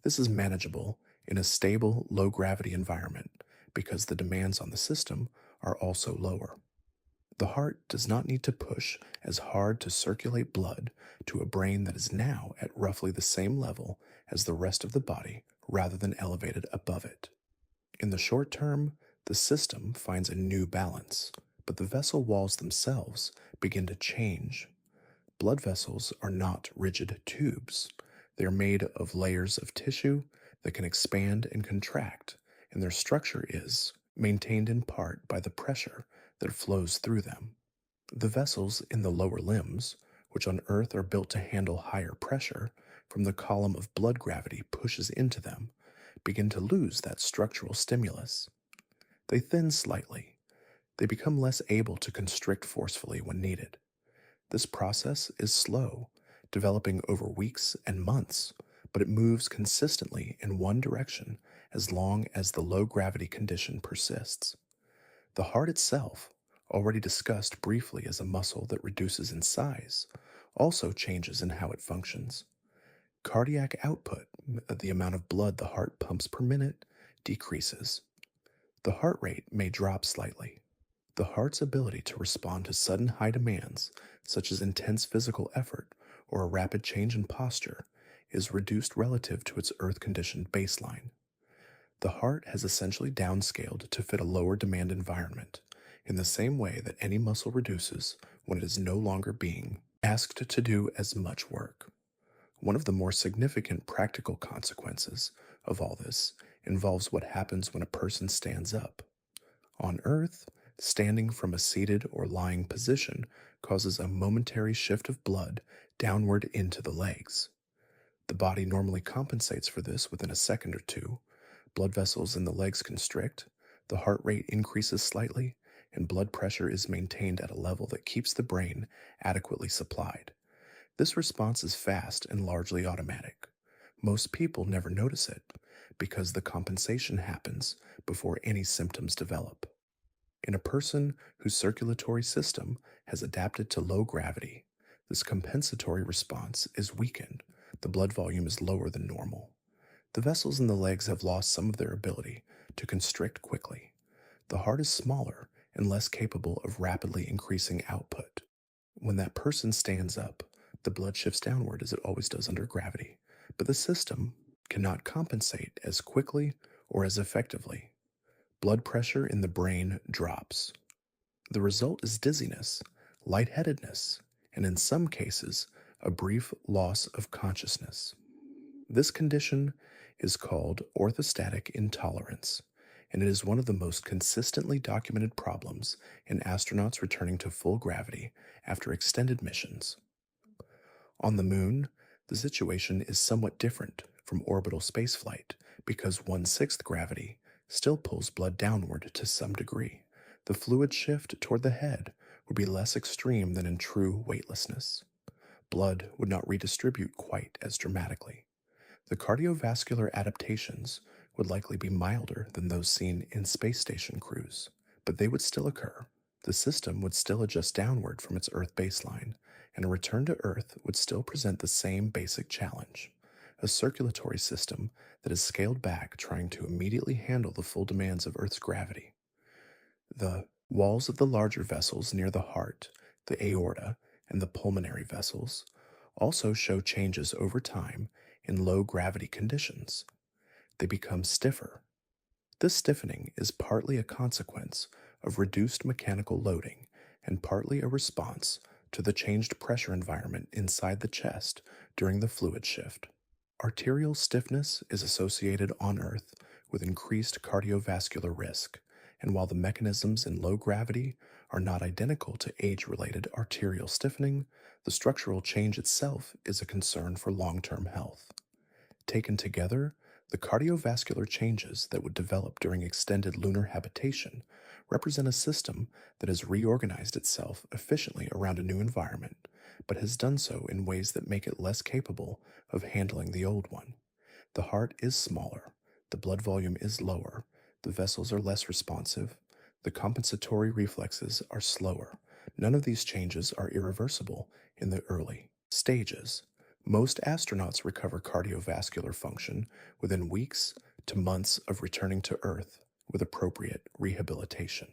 Speaker 1: This is manageable in a stable, low-gravity environment because the demands on the system are also lower. The heart does not need to push as hard to circulate blood to a brain that is now at roughly the same level as the rest of the body rather than elevated above it. In the short term, the system finds a new balance, but the vessel walls themselves begin to change. Blood vessels are not rigid tubes. They are made of layers of tissue that can expand and contract, and their structure is maintained in part by the pressure that flows through them. The vessels in the lower limbs, which on Earth are built to handle higher pressure from the column of blood gravity pushes into them, begin to lose that structural stimulus. They thin slightly. They become less able to constrict forcefully when needed. This process is slow, developing over weeks and months, but it moves consistently in one direction as long as the low gravity condition persists. The heart itself, already discussed briefly as a muscle that reduces in size, also changes in how it functions. Cardiac output, the amount of blood the heart pumps per minute, decreases. The heart rate may drop slightly. The heart's ability to respond to sudden high demands, such as intense physical effort or a rapid change in posture is reduced relative to its Earth conditioned baseline. The heart has essentially downscaled to fit a lower demand environment, in the same way that any muscle reduces when it is no longer being asked to do as much work. One of the more significant practical consequences of all this involves what happens when a person stands up. On Earth, standing from a seated or lying position causes a momentary shift of blood downward into the legs. The body normally compensates for this within a second or two. Blood vessels in the legs constrict, the heart rate increases slightly, and blood pressure is maintained at a level that keeps the brain adequately supplied. This response is fast and largely automatic. Most people never notice it because the compensation happens before any symptoms develop. In a person whose circulatory system has adapted to low gravity, this compensatory response is weakened. The blood volume is lower than normal. The vessels in the legs have lost some of their ability to constrict quickly. The heart is smaller and less capable of rapidly increasing output. When that person stands up, the blood shifts downward as it always does under gravity, but the system cannot compensate as quickly or as effectively. Blood pressure in the brain drops. The result is dizziness, lightheadedness, and in some cases, a brief loss of consciousness. This condition is called orthostatic intolerance, and it is one of the most consistently documented problems in astronauts returning to full gravity after extended missions. On the Moon, the situation is somewhat different from orbital spaceflight because 1/6 gravity still pulls blood downward to some degree. The fluid shift toward the head would be less extreme than in true weightlessness. Blood would not redistribute quite as dramatically. The cardiovascular adaptations would likely be milder than those seen in space station crews, but they would still occur. The system would still adjust downward from its Earth baseline, and a return to Earth would still present the same basic challenge: a circulatory system that is scaled back trying to immediately handle the full demands of Earth's gravity. The walls of the larger vessels near the heart, the aorta, and the pulmonary vessels also show changes over time in low gravity conditions. They become stiffer. This stiffening is partly a consequence of reduced mechanical loading and partly a response to the changed pressure environment inside the chest during the fluid shift. Arterial stiffness is associated on Earth with increased cardiovascular risk, and while the mechanisms in low gravity are not identical to age-related arterial stiffening, the structural change itself is a concern for long-term health. Taken together, the cardiovascular changes that would develop during extended lunar habitation represent a system that has reorganized itself efficiently around a new environment, but has done so in ways that make it less capable of handling the old one. The heart is smaller, the blood volume is lower, the vessels are less responsive, the compensatory reflexes are slower. None of these changes are irreversible in the early stages. Most astronauts recover cardiovascular function within weeks to months of returning to Earth with appropriate rehabilitation.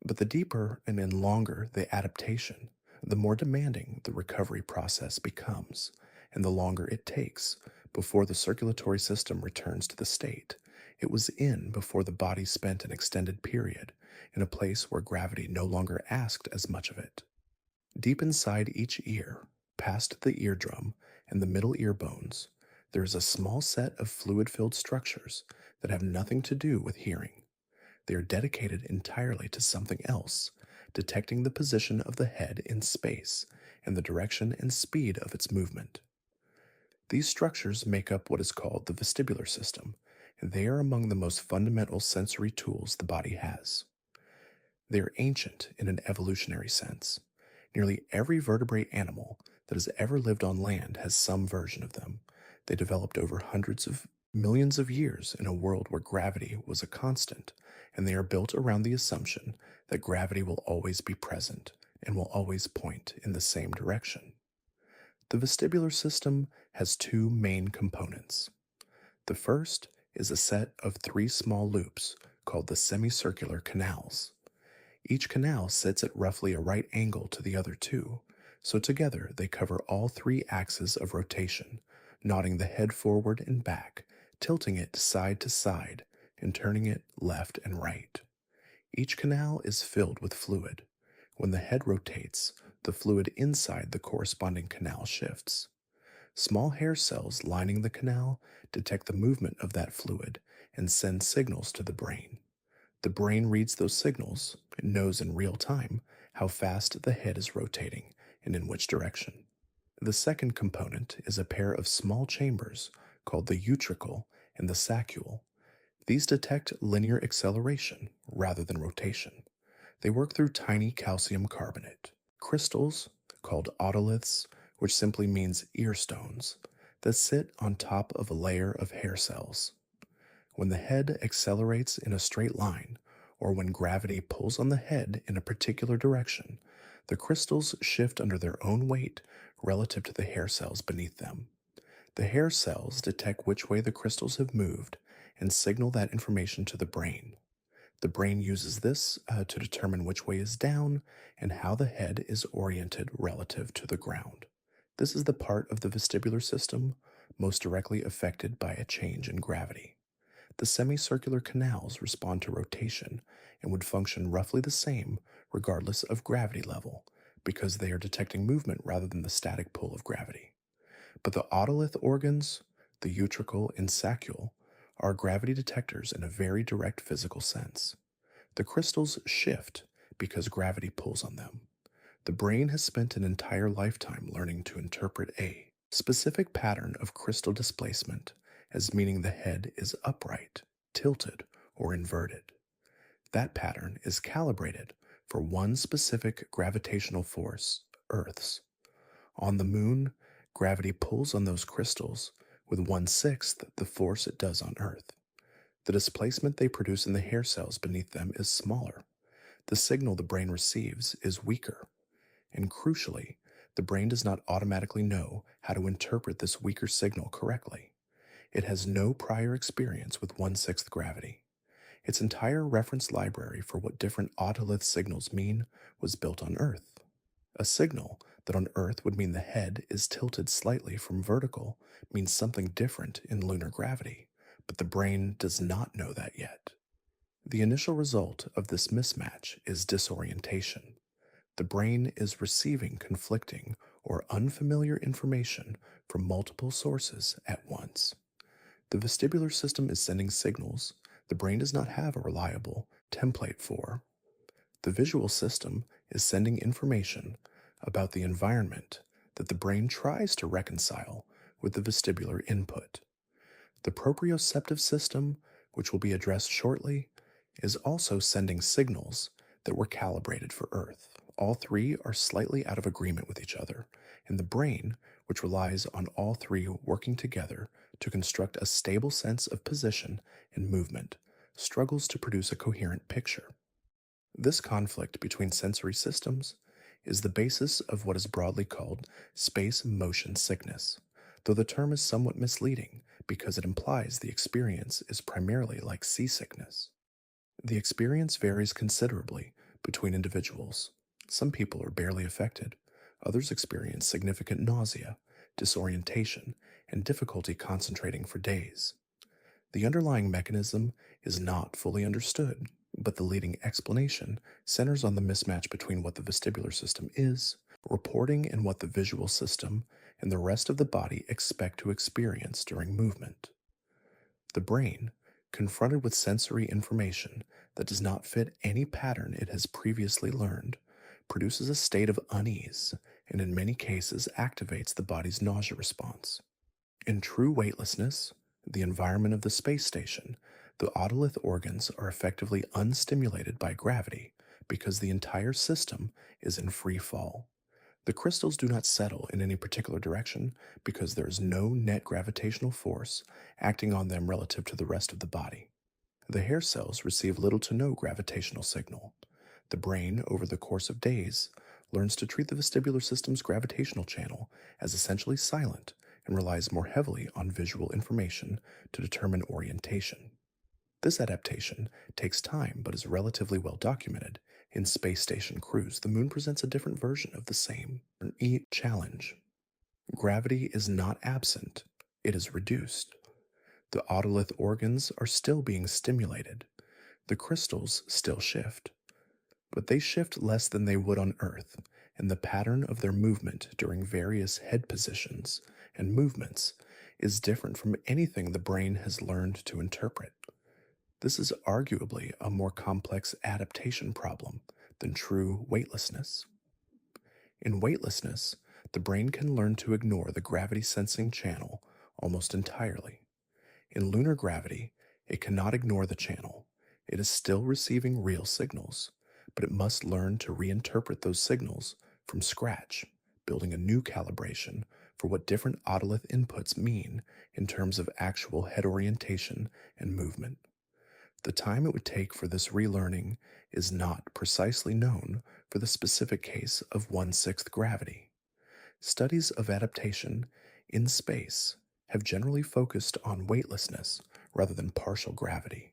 Speaker 1: But the deeper and then longer the adaptation, the more demanding the recovery process becomes, and the longer it takes before the circulatory system returns to the state it was in before the body spent an extended period in a place where gravity no longer asked as much of it. Deep inside each ear, past the eardrum and the middle ear bones, there is a small set of fluid-filled structures that have nothing to do with hearing. They are dedicated entirely to something else, detecting the position of the head in space and the direction and speed of its movement. These structures make up what is called the vestibular system, and they are among the most fundamental sensory tools the body has. They are ancient in an evolutionary sense. Nearly every vertebrate animal that has ever lived on land has some version of them. They developed over hundreds of millions of years in a world where gravity was a constant, and they are built around the assumption that gravity will always be present and will always point in the same direction. The vestibular system has two main components. The first is a set of three small loops called the semicircular canals. Each canal sits at roughly a right angle to the other two, So together they cover all three axes of rotation, nodding the head forward and back, tilting it side to side, and turning it left and right. Each canal is filled with fluid. When the head rotates, the fluid inside the corresponding canal shifts. Small hair cells lining the canal detect the movement of that fluid and send signals to the brain. The brain reads those signals and knows in real time how fast the head is rotating and in which direction. The second component is a pair of small chambers called the utricle and the saccule. These detect linear acceleration rather than rotation. They work through tiny calcium carbonate crystals called otoliths, which simply means ear stones, that sit on top of a layer of hair cells. When the head accelerates in a straight line, or when gravity pulls on the head in a particular direction, the crystals shift under their own weight relative to the hair cells beneath them. The hair cells detect which way the crystals have moved and signal that information to the brain. The brain uses this to determine which way is down and how the head is oriented relative to the ground. This is the part of the vestibular system most directly affected by a change in gravity. The semicircular canals respond to rotation and would function roughly the same regardless of gravity level, because they are detecting movement rather than the static pull of gravity. But the otolith organs, the utricle and saccule, are gravity detectors in a very direct physical sense. The crystals shift because gravity pulls on them. The brain has spent an entire lifetime learning to interpret a specific pattern of crystal displacement as meaning the head is upright, tilted, or inverted. That pattern is calibrated for one specific gravitational force, Earth's. On the moon, gravity pulls on those crystals with 1/6 the force it does on Earth. The displacement they produce in the hair cells beneath them is smaller. The signal the brain receives is weaker. And crucially, the brain does not automatically know how to interpret this weaker signal correctly. It has no prior experience with 1/6 gravity. Its entire reference library for what different otolith signals mean was built on Earth. A signal that on Earth would mean the head is tilted slightly from vertical means something different in lunar gravity, but the brain does not know that yet. The initial result of this mismatch is disorientation. The brain is receiving conflicting or unfamiliar information from multiple sources at once. The vestibular system is sending signals the brain does not have a reliable template for. The visual system is sending information about the environment that the brain tries to reconcile with the vestibular input. The proprioceptive system, which will be addressed shortly, is also sending signals that were calibrated for Earth. All three are slightly out of agreement with each other, and the brain, which relies on all three working together to construct a stable sense of position and movement, struggles to produce a coherent picture. This conflict between sensory systems is the basis of what is broadly called space motion sickness, though the term is somewhat misleading because it implies the experience is primarily like seasickness. The experience varies considerably between individuals. Some people are barely affected, others experience significant nausea, disorientation, and difficulty concentrating for days. The underlying mechanism is not fully understood, but the leading explanation centers on the mismatch between what the vestibular system is reporting and what the visual system and the rest of the body expect to experience during movement. The brain, confronted with sensory information that does not fit any pattern it has previously learned, produces a state of unease and in many cases activates the body's nausea response. In true weightlessness, the environment of the space station, the otolith organs are effectively unstimulated by gravity because the entire system is in free fall. The crystals do not settle in any particular direction because there is no net gravitational force acting on them relative to the rest of the body. The hair cells receive little to no gravitational signal. The brain, over the course of days, learns to treat the vestibular system's gravitational channel as essentially silent and relies more heavily on visual information to determine orientation. This adaptation takes time but is relatively well documented In space station crews, the moon presents a different version of the same challenge. Gravity is not absent, it is reduced. The otolith organs are still being stimulated. The crystals still shift, but they shift less than they would on Earth, and the pattern of their movement during various head positions and movements is different from anything the brain has learned to interpret. This is arguably a more complex adaptation problem than true weightlessness. In weightlessness, the brain can learn to ignore the gravity sensing channel almost entirely. In lunar gravity, it cannot ignore the channel. It is still receiving real signals, but it must learn to reinterpret those signals from scratch, building a new calibration for what different otolith inputs mean in terms of actual head orientation and movement. The time it would take for this relearning is not precisely known for the specific case of 1/6 gravity. Studies of adaptation in space have generally focused on weightlessness rather than partial gravity.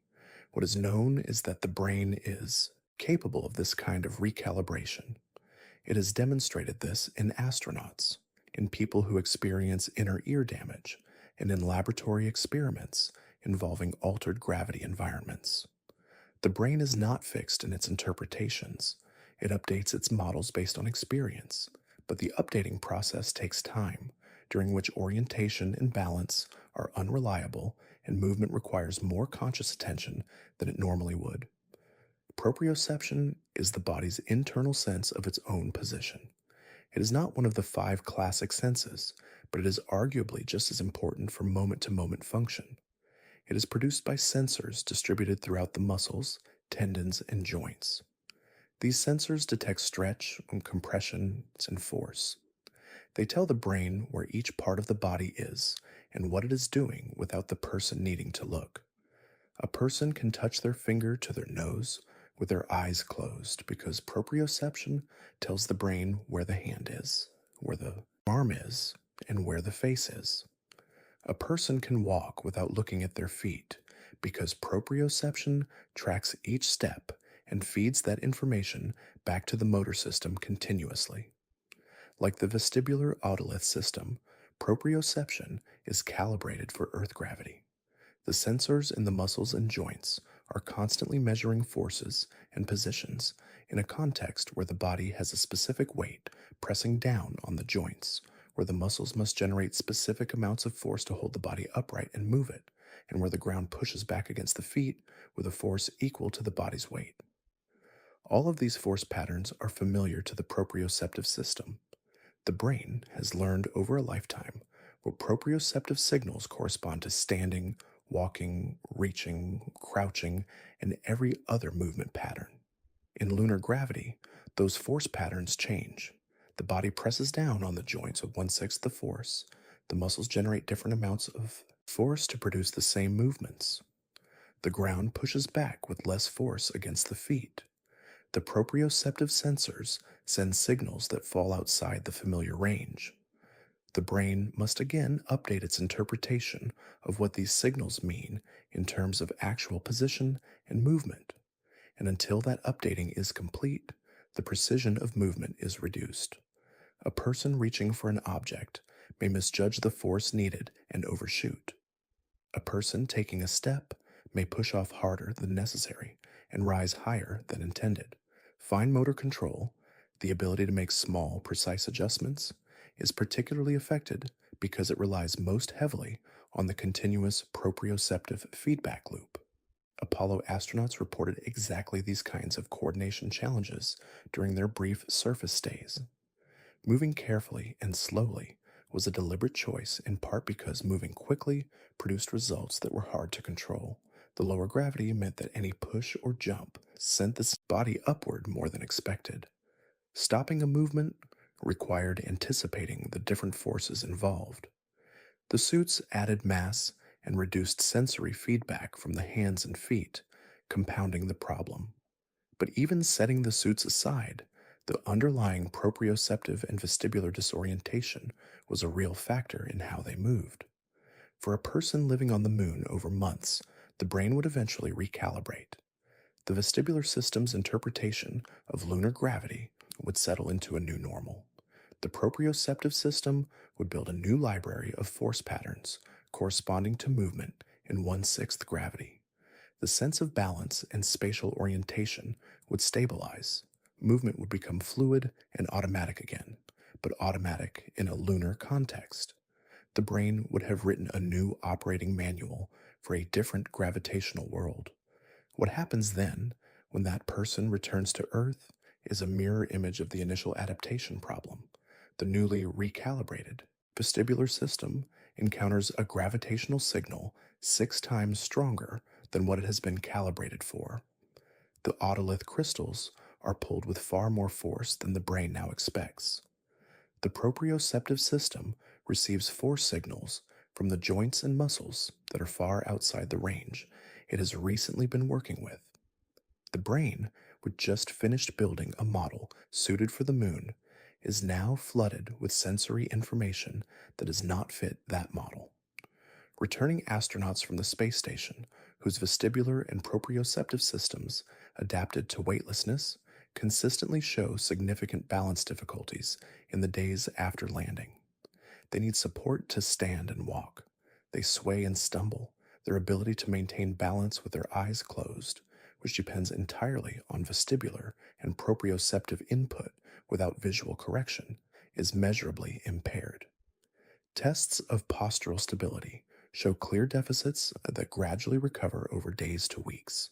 Speaker 1: What is known is that the brain is capable of this kind of recalibration. It has demonstrated this in astronauts, in people who experience inner ear damage, and in laboratory experiments involving altered gravity environments. The brain is not fixed in its interpretations. It updates its models based on experience, but the updating process takes time, during which orientation and balance are unreliable and movement requires more conscious attention than it normally would. Proprioception is the body's internal sense of its own position. It is not one of the 5 classic senses, but it is arguably just as important for moment to moment function. It is produced by sensors distributed throughout the muscles, tendons, and joints. These sensors detect stretch, compression, and force. They tell the brain where each part of the body is and what it is doing without the person needing to look. A person can touch their finger to their nose with their eyes closed because proprioception tells the brain where the hand is, where the arm is, and where the face is. A person can walk without looking at their feet because proprioception tracks each step and feeds that information back to the motor system continuously. Like the vestibular otolith system, proprioception is calibrated for Earth gravity. The sensors in the muscles and joints are constantly measuring forces and positions in a context where the body has a specific weight pressing down on the joints, where the muscles must generate specific amounts of force to hold the body upright and move it, and where the ground pushes back against the feet with a force equal to the body's weight. All of these force patterns are familiar to the proprioceptive system. The brain has learned over a lifetime what proprioceptive signals correspond to standing, walking, reaching, crouching, and every other movement pattern. In lunar gravity, those force patterns change. The body presses down on the joints with 1/6 the force. The muscles generate different amounts of force to produce the same movements. The ground pushes back with less force against the feet. The proprioceptive sensors send signals that fall outside the familiar range. The brain must again update its interpretation of what these signals mean in terms of actual position and movement. And until that updating is complete, the precision of movement is reduced. A person reaching for an object may misjudge the force needed and overshoot. A person taking a step may push off harder than necessary and rise higher than intended. Fine motor control, the ability to make small, precise adjustments, is particularly affected because it relies most heavily on the continuous proprioceptive feedback loop. Apollo astronauts reported exactly these kinds of coordination challenges during their brief surface stays. Moving carefully and slowly was a deliberate choice, in part because moving quickly produced results that were hard to control. The lower gravity meant that any push or jump sent the body upward more than expected. Stopping a movement required anticipating the different forces involved. The suits added mass and reduced sensory feedback from the hands and feet, compounding the problem. But even setting the suits aside, the underlying proprioceptive and vestibular disorientation was a real factor in how they moved. For a person living on the moon over months, the brain would eventually recalibrate. The vestibular system's interpretation of lunar gravity would settle into a new normal. The proprioceptive system would build a new library of force patterns corresponding to movement in one-sixth gravity. The sense of balance and spatial orientation would stabilize. Movement would become fluid and automatic again, but automatic in a lunar context. The brain would have written a new operating manual for a different gravitational world. What happens then, when that person returns to Earth, is a mirror image of the initial adaptation problem. The newly recalibrated vestibular system encounters a gravitational signal 6 times stronger than what it has been calibrated for. The otolith crystals are pulled with far more force than the brain now expects. The proprioceptive system receives force signals from the joints and muscles that are far outside the range it has recently been working with. The brain, which just finished building a model suited for the moon, is now flooded with sensory information that does not fit that model. Returning astronauts from the space station, whose vestibular and proprioceptive systems, adapted to weightlessness, consistently show significant balance difficulties in the days after landing. They need support to stand and walk. They sway and stumble. Their ability to maintain balance with their eyes closed, which depends entirely on vestibular and proprioceptive input without visual correction, is measurably impaired. Tests of postural stability show clear deficits that gradually recover over days to weeks.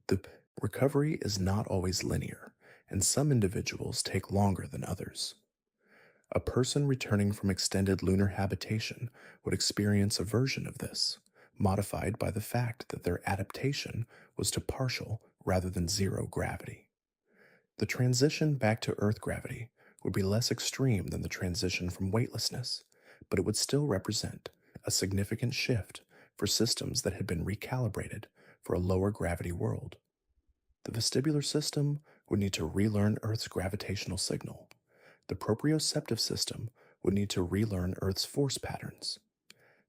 Speaker 1: The recovery is not always linear, and some individuals take longer than others. A person returning from extended lunar habitation would experience a version of this, modified by the fact that their adaptation was to partial rather than zero gravity. The transition back to Earth gravity would be less extreme than the transition from weightlessness, but it would still represent a significant shift for systems that had been recalibrated for a lower gravity world. The vestibular system would need to relearn Earth's gravitational signal. The proprioceptive system would need to relearn Earth's force patterns.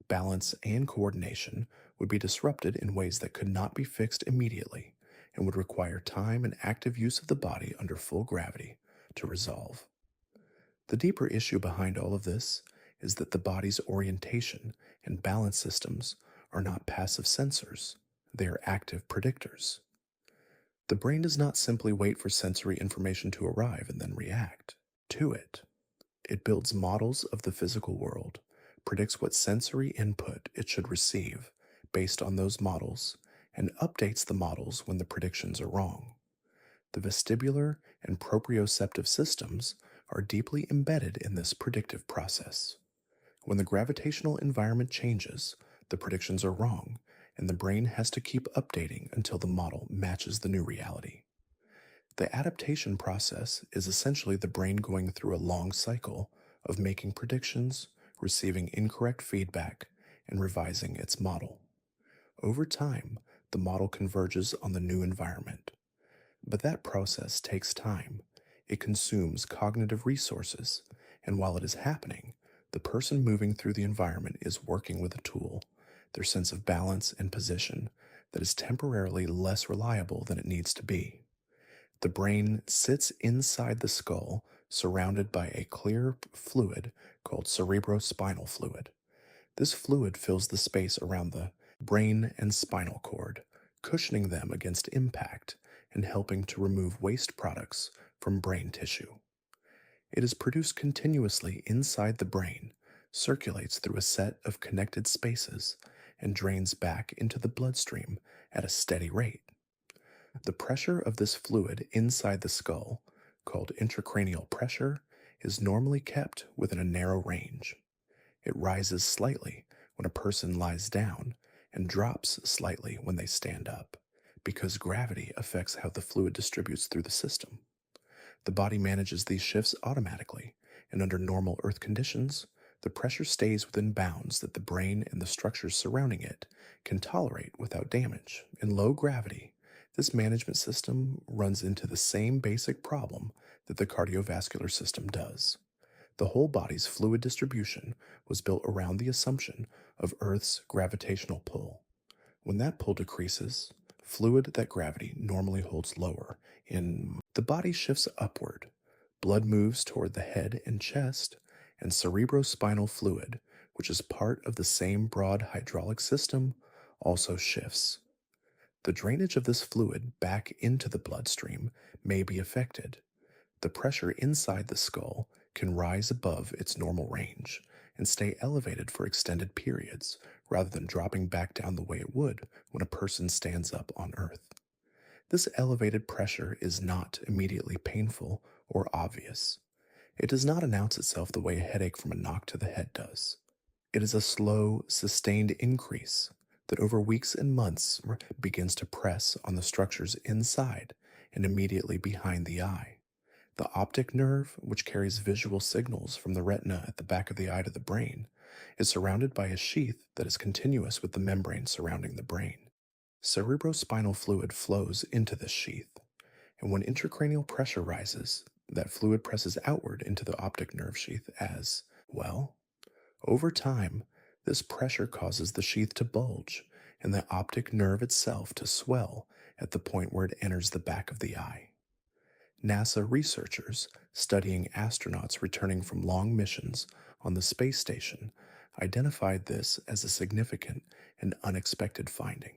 Speaker 1: Balance and coordination would be disrupted in ways that could not be fixed immediately and would require time and active use of the body under full gravity to resolve. The deeper issue behind all of this is that the body's orientation and balance systems are not passive sensors, they are active predictors. The brain does not simply wait for sensory information to arrive and then react to it. It builds models of the physical world, predicts what sensory input it should receive based on those models, and updates the models when the predictions are wrong. The vestibular and proprioceptive systems are deeply embedded in this predictive process. When the gravitational environment changes, the predictions are wrong, and the brain has to keep updating until the model matches the new reality. The adaptation process is essentially the brain going through a long cycle of making predictions, receiving incorrect feedback, and revising its model. Over time, the model converges on the new environment. But that process takes time. It consumes cognitive resources, and while it is happening, the person moving through the environment is working with a tool, their sense of balance and position, that is temporarily less reliable than it needs to be. The brain sits inside the skull, surrounded by a clear fluid called cerebrospinal fluid. This fluid fills the space around the brain and spinal cord, cushioning them against impact and helping to remove waste products from brain tissue. It is produced continuously inside the brain, circulates through a set of connected spaces, and drains back into the bloodstream at a steady rate. The pressure of this fluid inside the skull, called intracranial pressure, is normally kept within a narrow range. It rises slightly when a person lies down and drops slightly when they stand up, because gravity affects how the fluid distributes through the system. The body manages these shifts automatically, and under normal Earth conditions, the pressure stays within bounds that the brain and the structures surrounding it can tolerate without damage. In low gravity, this management system runs into the same basic problem that the cardiovascular system does. The whole body's fluid distribution was built around the assumption of Earth's gravitational pull. When that pull decreases, fluid that gravity normally holds lower. In the body shifts upward, blood moves toward the head and chest, and cerebrospinal fluid, which is part of the same broad hydraulic system, also shifts. The drainage of this fluid back into the bloodstream may be affected. The pressure inside the skull can rise above its normal range and stay elevated for extended periods rather than dropping back down the way it would when a person stands up on Earth. This elevated pressure is not immediately painful or obvious. It does not announce itself the way a headache from a knock to the head does. It is a slow, sustained increase that over weeks and months begins to press on the structures inside and immediately behind the eye. The optic nerve, which carries visual signals from the retina at the back of the eye to the brain, is surrounded by a sheath that is continuous with the membrane surrounding the brain. Cerebrospinal fluid flows into this sheath, and when intracranial pressure rises, that fluid presses outward into the optic nerve sheath as well. Over time, this pressure causes the sheath to bulge and the optic nerve itself to swell at the point where it enters the back of the eye. NASA researchers studying astronauts returning from long missions on the space station identified this as a significant and unexpected finding.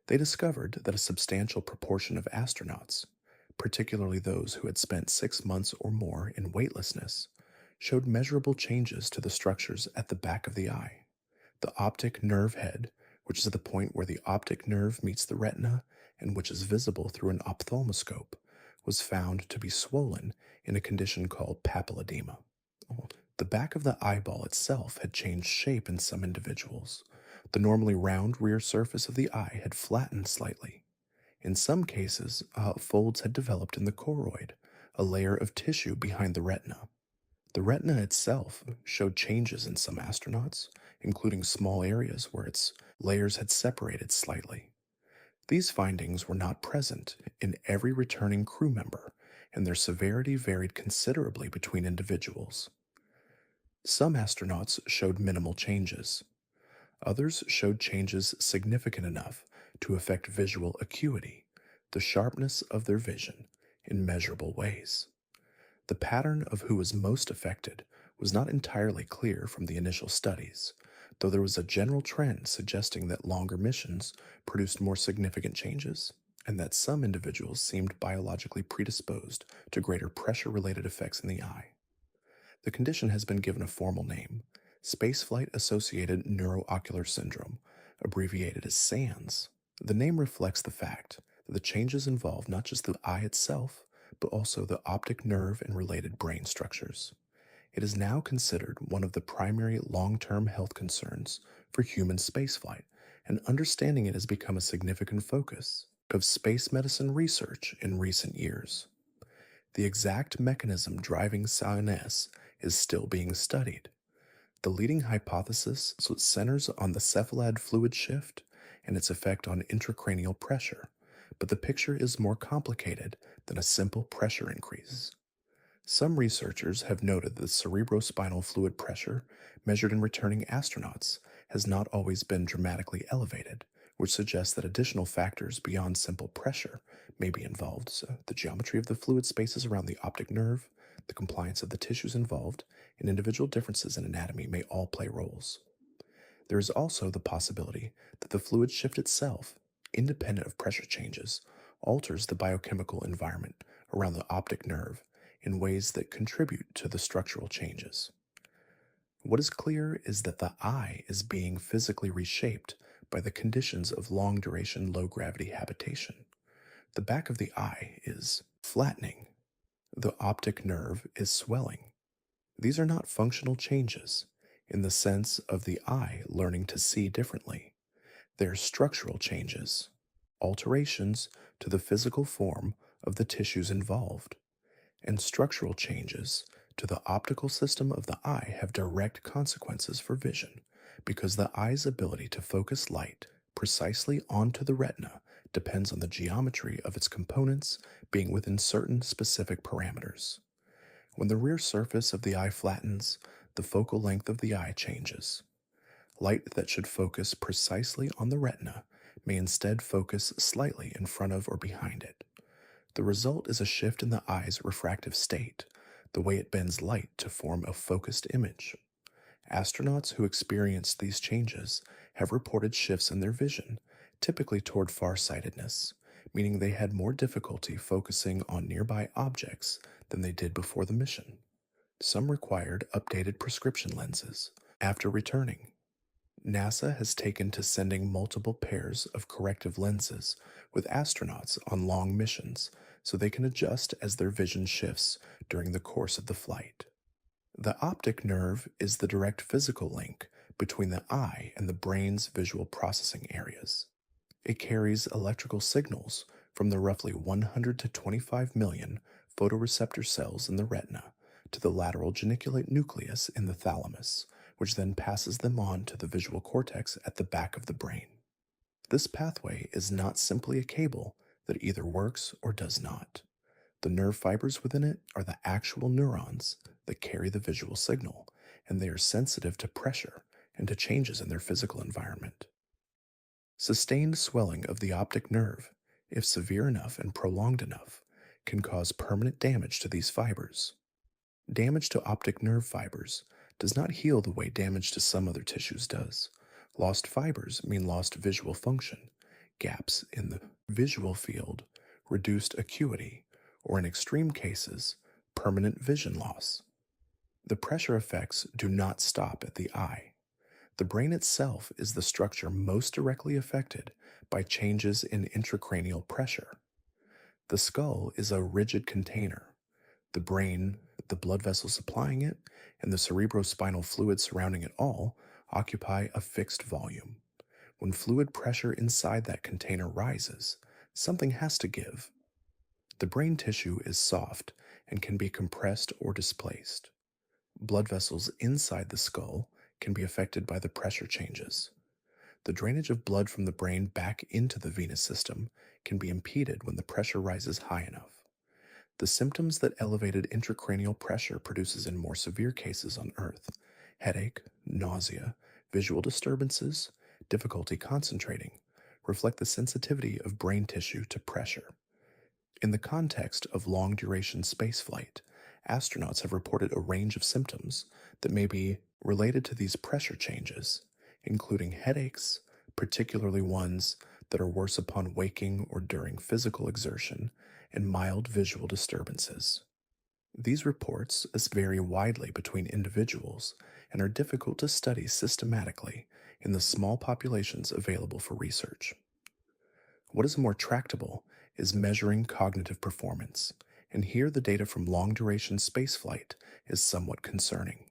Speaker 1: They discovered that a substantial proportion of astronauts, particularly those who had spent 6 months or more in weightlessness, showed measurable changes to the structures at the back of the eye. The optic nerve head, which is at the point where the optic nerve meets the retina and which is visible through an ophthalmoscope, was found to be swollen in a condition called papilledema. The back of the eyeball itself had changed shape in some individuals. The normally round rear surface of the eye had flattened slightly. In some cases, folds had developed in the choroid, a layer of tissue behind the retina. The retina itself showed changes in some astronauts, including small areas where its layers had separated slightly. These findings were not present in every returning crew member, and their severity varied considerably between individuals. Some astronauts showed minimal changes. Others showed changes significant enough to affect visual acuity, the sharpness of their vision, in measurable ways. The pattern of who was most affected was not entirely clear from the initial studies, though there was a general trend suggesting that longer missions produced more significant changes, and that some individuals seemed biologically predisposed to greater pressure-related effects in the eye. The condition has been given a formal name, Spaceflight-Associated Neuroocular Syndrome, abbreviated as SANS. The name reflects the fact that the changes involve not just the eye itself, but also the optic nerve and related brain structures. It is now considered one of the primary long-term health concerns for human spaceflight, and understanding it has become a significant focus of space medicine research in recent years. The exact mechanism driving SANS is still being studied. The leading hypothesis centers on the cephalad fluid shift and its effect on intracranial pressure, but the picture is more complicated than a simple pressure increase. Some researchers have noted that cerebrospinal fluid pressure measured in returning astronauts has not always been dramatically elevated, which suggests that additional factors beyond simple pressure may be involved. So the geometry of the fluid spaces around the optic nerve, the compliance of the tissues involved, and individual differences in anatomy may all play roles. There is also the possibility that the fluid shift itself, independent of pressure changes, alters the biochemical environment around the optic nerve in ways that contribute to the structural changes. What is clear is that the eye is being physically reshaped by the conditions of long-duration low-gravity habitation. The back of the eye is flattening. The optic nerve is swelling. These are not functional changes in the sense of the eye learning to see differently. They're structural changes, alterations to the physical form of the tissues involved, and structural changes to the optical system of the eye have direct consequences for vision because the eye's ability to focus light precisely onto the retina depends on the geometry of its components being within certain specific parameters. When the rear surface of the eye flattens, the focal length of the eye changes. Light that should focus precisely on the retina may instead focus slightly in front of or behind it. The result is a shift in the eye's refractive state, the way it bends light to form a focused image. Astronauts who experienced these changes have reported shifts in their vision, typically toward farsightedness, meaning they had more difficulty focusing on nearby objects than they did before the mission. Some required updated prescription lenses. After returning, NASA has taken to sending multiple pairs of corrective lenses with astronauts on long missions so they can adjust as their vision shifts during the course of the flight. The optic nerve is the direct physical link between the eye and the brain's visual processing areas. It carries electrical signals from the roughly 100 to 25 million photoreceptor cells in the retina to the lateral geniculate nucleus in the thalamus, which then passes them on to the visual cortex at the back of the brain. This pathway is not simply a cable that either works or does not. The nerve fibers within it are the actual neurons that carry the visual signal, and they are sensitive to pressure and to changes in their physical environment. Sustained swelling of the optic nerve, if severe enough and prolonged enough, can cause permanent damage to these fibers. Damage to optic nerve fibers does not heal the way damage to some other tissues does. Lost fibers mean lost visual function, gaps in the visual field, reduced acuity, or in extreme cases, permanent vision loss. The pressure effects do not stop at the eye. The brain itself is the structure most directly affected by changes in intracranial pressure. The skull is a rigid container. The brain, the blood vessels supplying it, and the cerebrospinal fluid surrounding it all occupy a fixed volume. When fluid pressure inside that container rises, something has to give. The brain tissue is soft and can be compressed or displaced. Blood vessels inside the skull can be affected by the pressure changes. The drainage of blood from the brain back into the venous system can be impeded when the pressure rises high enough. The symptoms that elevated intracranial pressure produces in more severe cases on Earth, headache, nausea, visual disturbances, difficulty concentrating, reflect the sensitivity of brain tissue to pressure. In the context of long-duration spaceflight, astronauts have reported a range of symptoms that may be related to these pressure changes, including headaches, particularly ones that are worse upon waking or during physical exertion, and mild visual disturbances. These reports vary widely between individuals and are difficult to study systematically in the small populations available for research. What is more tractable is measuring cognitive performance, and here the data from long-duration spaceflight is somewhat concerning.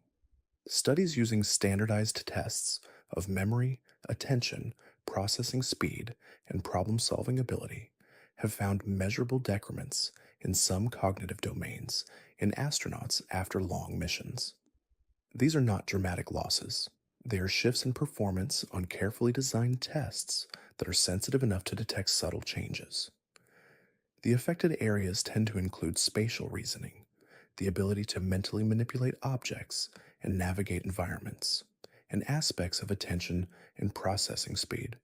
Speaker 1: Studies using standardized tests of memory, attention, processing speed, and problem-solving ability have found measurable decrements in some cognitive domains in astronauts after long missions. These are not dramatic losses. They are shifts in performance on carefully designed tests that are sensitive enough to detect subtle changes. The affected areas tend to include spatial reasoning, the ability to mentally manipulate objects and navigate environments, and aspects of attention and processing speed.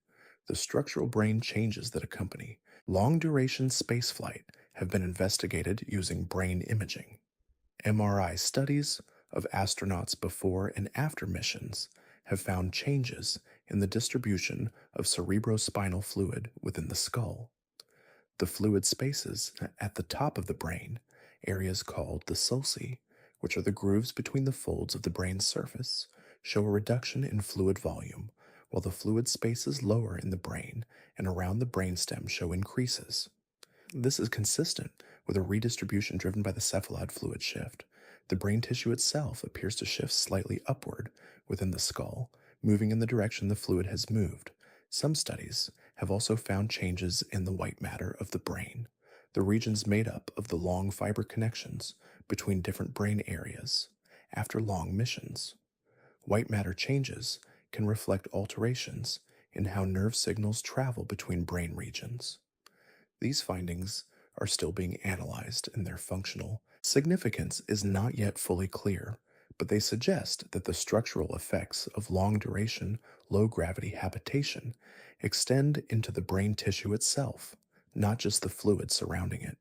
Speaker 1: The structural brain changes that accompany long-duration spaceflight have been investigated using brain imaging. MRI studies of astronauts before and after missions have found changes in the distribution of cerebrospinal fluid within the skull. The fluid spaces at the top of the brain, areas called the sulci, which are the grooves between the folds of the brain's surface, show a reduction in fluid volume, while the fluid spaces lower in the brain and around the brainstem show increases. This is consistent with a redistribution driven by the cephalad fluid shift. The brain tissue itself appears to shift slightly upward within the skull, moving in the direction the fluid has moved. Some studies have also found changes in the white matter of the brain, the regions made up of the long fiber connections between different brain areas, after long missions. White matter changes can reflect alterations in how nerve signals travel between brain regions. These findings are still being analyzed, and their functional significance is not yet fully clear, but they suggest that the structural effects of long duration, low gravity habitation extend into the brain tissue itself, not just the fluid surrounding it.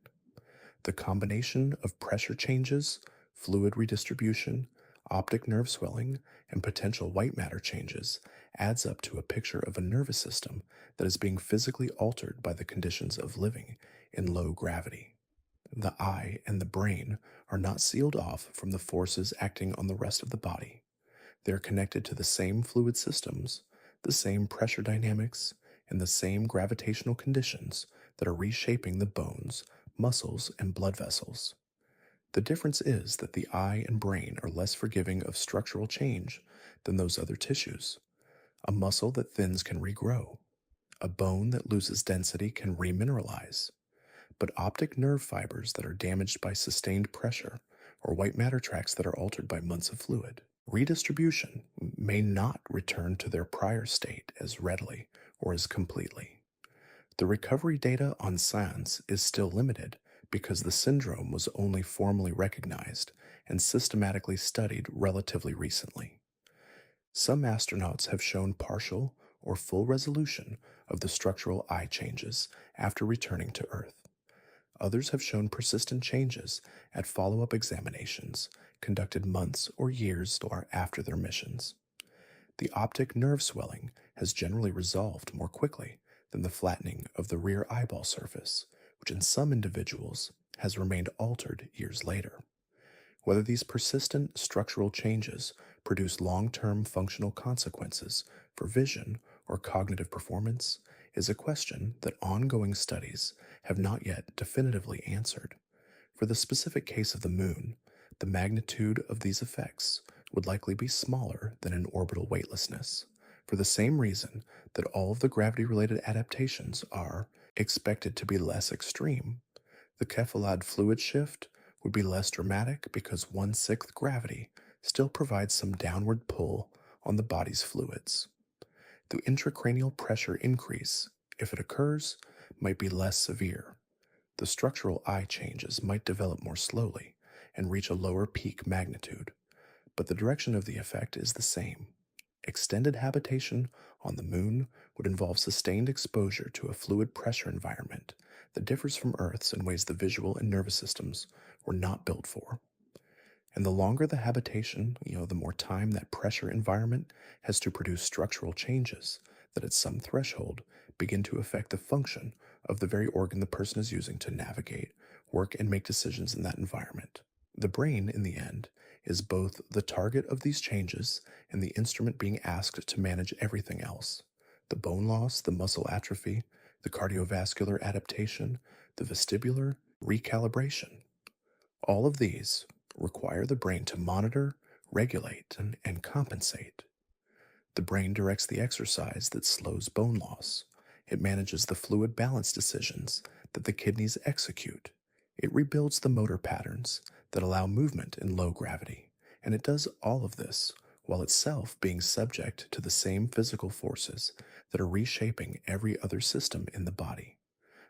Speaker 1: The combination of pressure changes, fluid redistribution, optic nerve swelling, and potential white matter changes adds up to a picture of a nervous system that is being physically altered by the conditions of living in low gravity. The eye and the brain are not sealed off from the forces acting on the rest of the body. They are connected to the same fluid systems, the same pressure dynamics, and the same gravitational conditions that are reshaping the bones, muscles, and blood vessels. The difference is that the eye and brain are less forgiving of structural change than those other tissues. A muscle that thins can regrow. A bone that loses density can remineralize. But optic nerve fibers that are damaged by sustained pressure or white matter tracts that are altered by months of fluid redistribution may not return to their prior state as readily or as completely. The recovery data on SANS is still limited because the syndrome was only formally recognized and systematically studied relatively recently. Some astronauts have shown partial or full resolution of the structural eye changes after returning to Earth. Others have shown persistent changes at follow up examinations conducted months or years after their missions. The optic nerve swelling has generally resolved more quickly than the flattening of the rear eyeball surface, which in some individuals has remained altered years later. Whether these persistent structural changes produce long term functional consequences for vision or cognitive performance is a question that ongoing studies have not yet definitively answered. For the specific case of the Moon, the magnitude of these effects would likely be smaller than in orbital weightlessness, for the same reason that all of the gravity related adaptations are expected to be less extreme. The cephalad fluid shift would be less dramatic because 1/6 gravity still provides some downward pull on the body's fluids. The intracranial pressure increase, if it occurs, might be less severe. The structural eye changes might develop more slowly and reach a lower peak magnitude, but the direction of the effect is the same. Extended habitation on the Moon would involve sustained exposure to a fluid pressure environment that differs from Earth's in ways the visual and nervous systems were not built for. And the longer the habitation, the more time that pressure environment has to produce structural changes that at some threshold begin to affect the function of the very organ the person is using to navigate, work, and make decisions in that environment. The brain, in the end, is both the target of these changes and the instrument being asked to manage everything else: the bone loss, the muscle atrophy, the cardiovascular adaptation, the vestibular recalibration. All of these require the brain to monitor, regulate, and compensate. The brain directs the exercise that slows bone loss. It manages the fluid balance decisions that the kidneys execute. It rebuilds the motor patterns that allow movement in low gravity. And it does all of this while itself being subject to the same physical forces that are reshaping every other system in the body.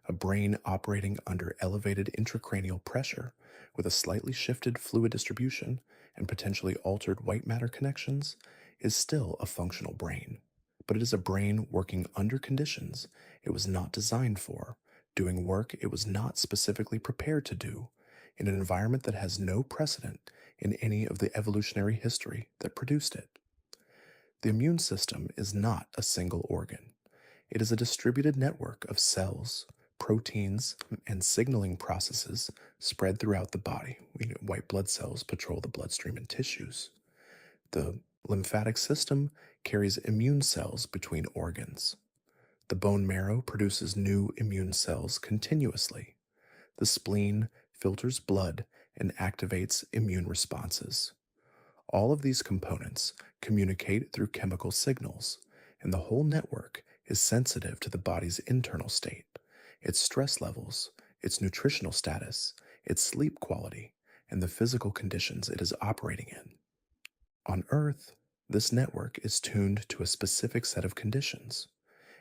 Speaker 1: A brain operating under elevated intracranial pressure with a slightly shifted fluid distribution and potentially altered white matter connections is still a functional brain. But it is a brain working under conditions it was not designed for, doing work it was not specifically prepared to do, in an environment that has no precedent in any of the evolutionary history that produced it. The immune system is not a single organ. It is a distributed network of cells, proteins, and signaling processes spread throughout the body. White blood cells patrol the bloodstream and tissues. The lymphatic system carries immune cells between organs. The bone marrow produces new immune cells continuously. The spleen filters blood and activates immune responses. All of these components communicate through chemical signals, and the whole network is sensitive to the body's internal state, its stress levels, its nutritional status, its sleep quality, and the physical conditions it is operating in. On Earth, this network is tuned to a specific set of conditions.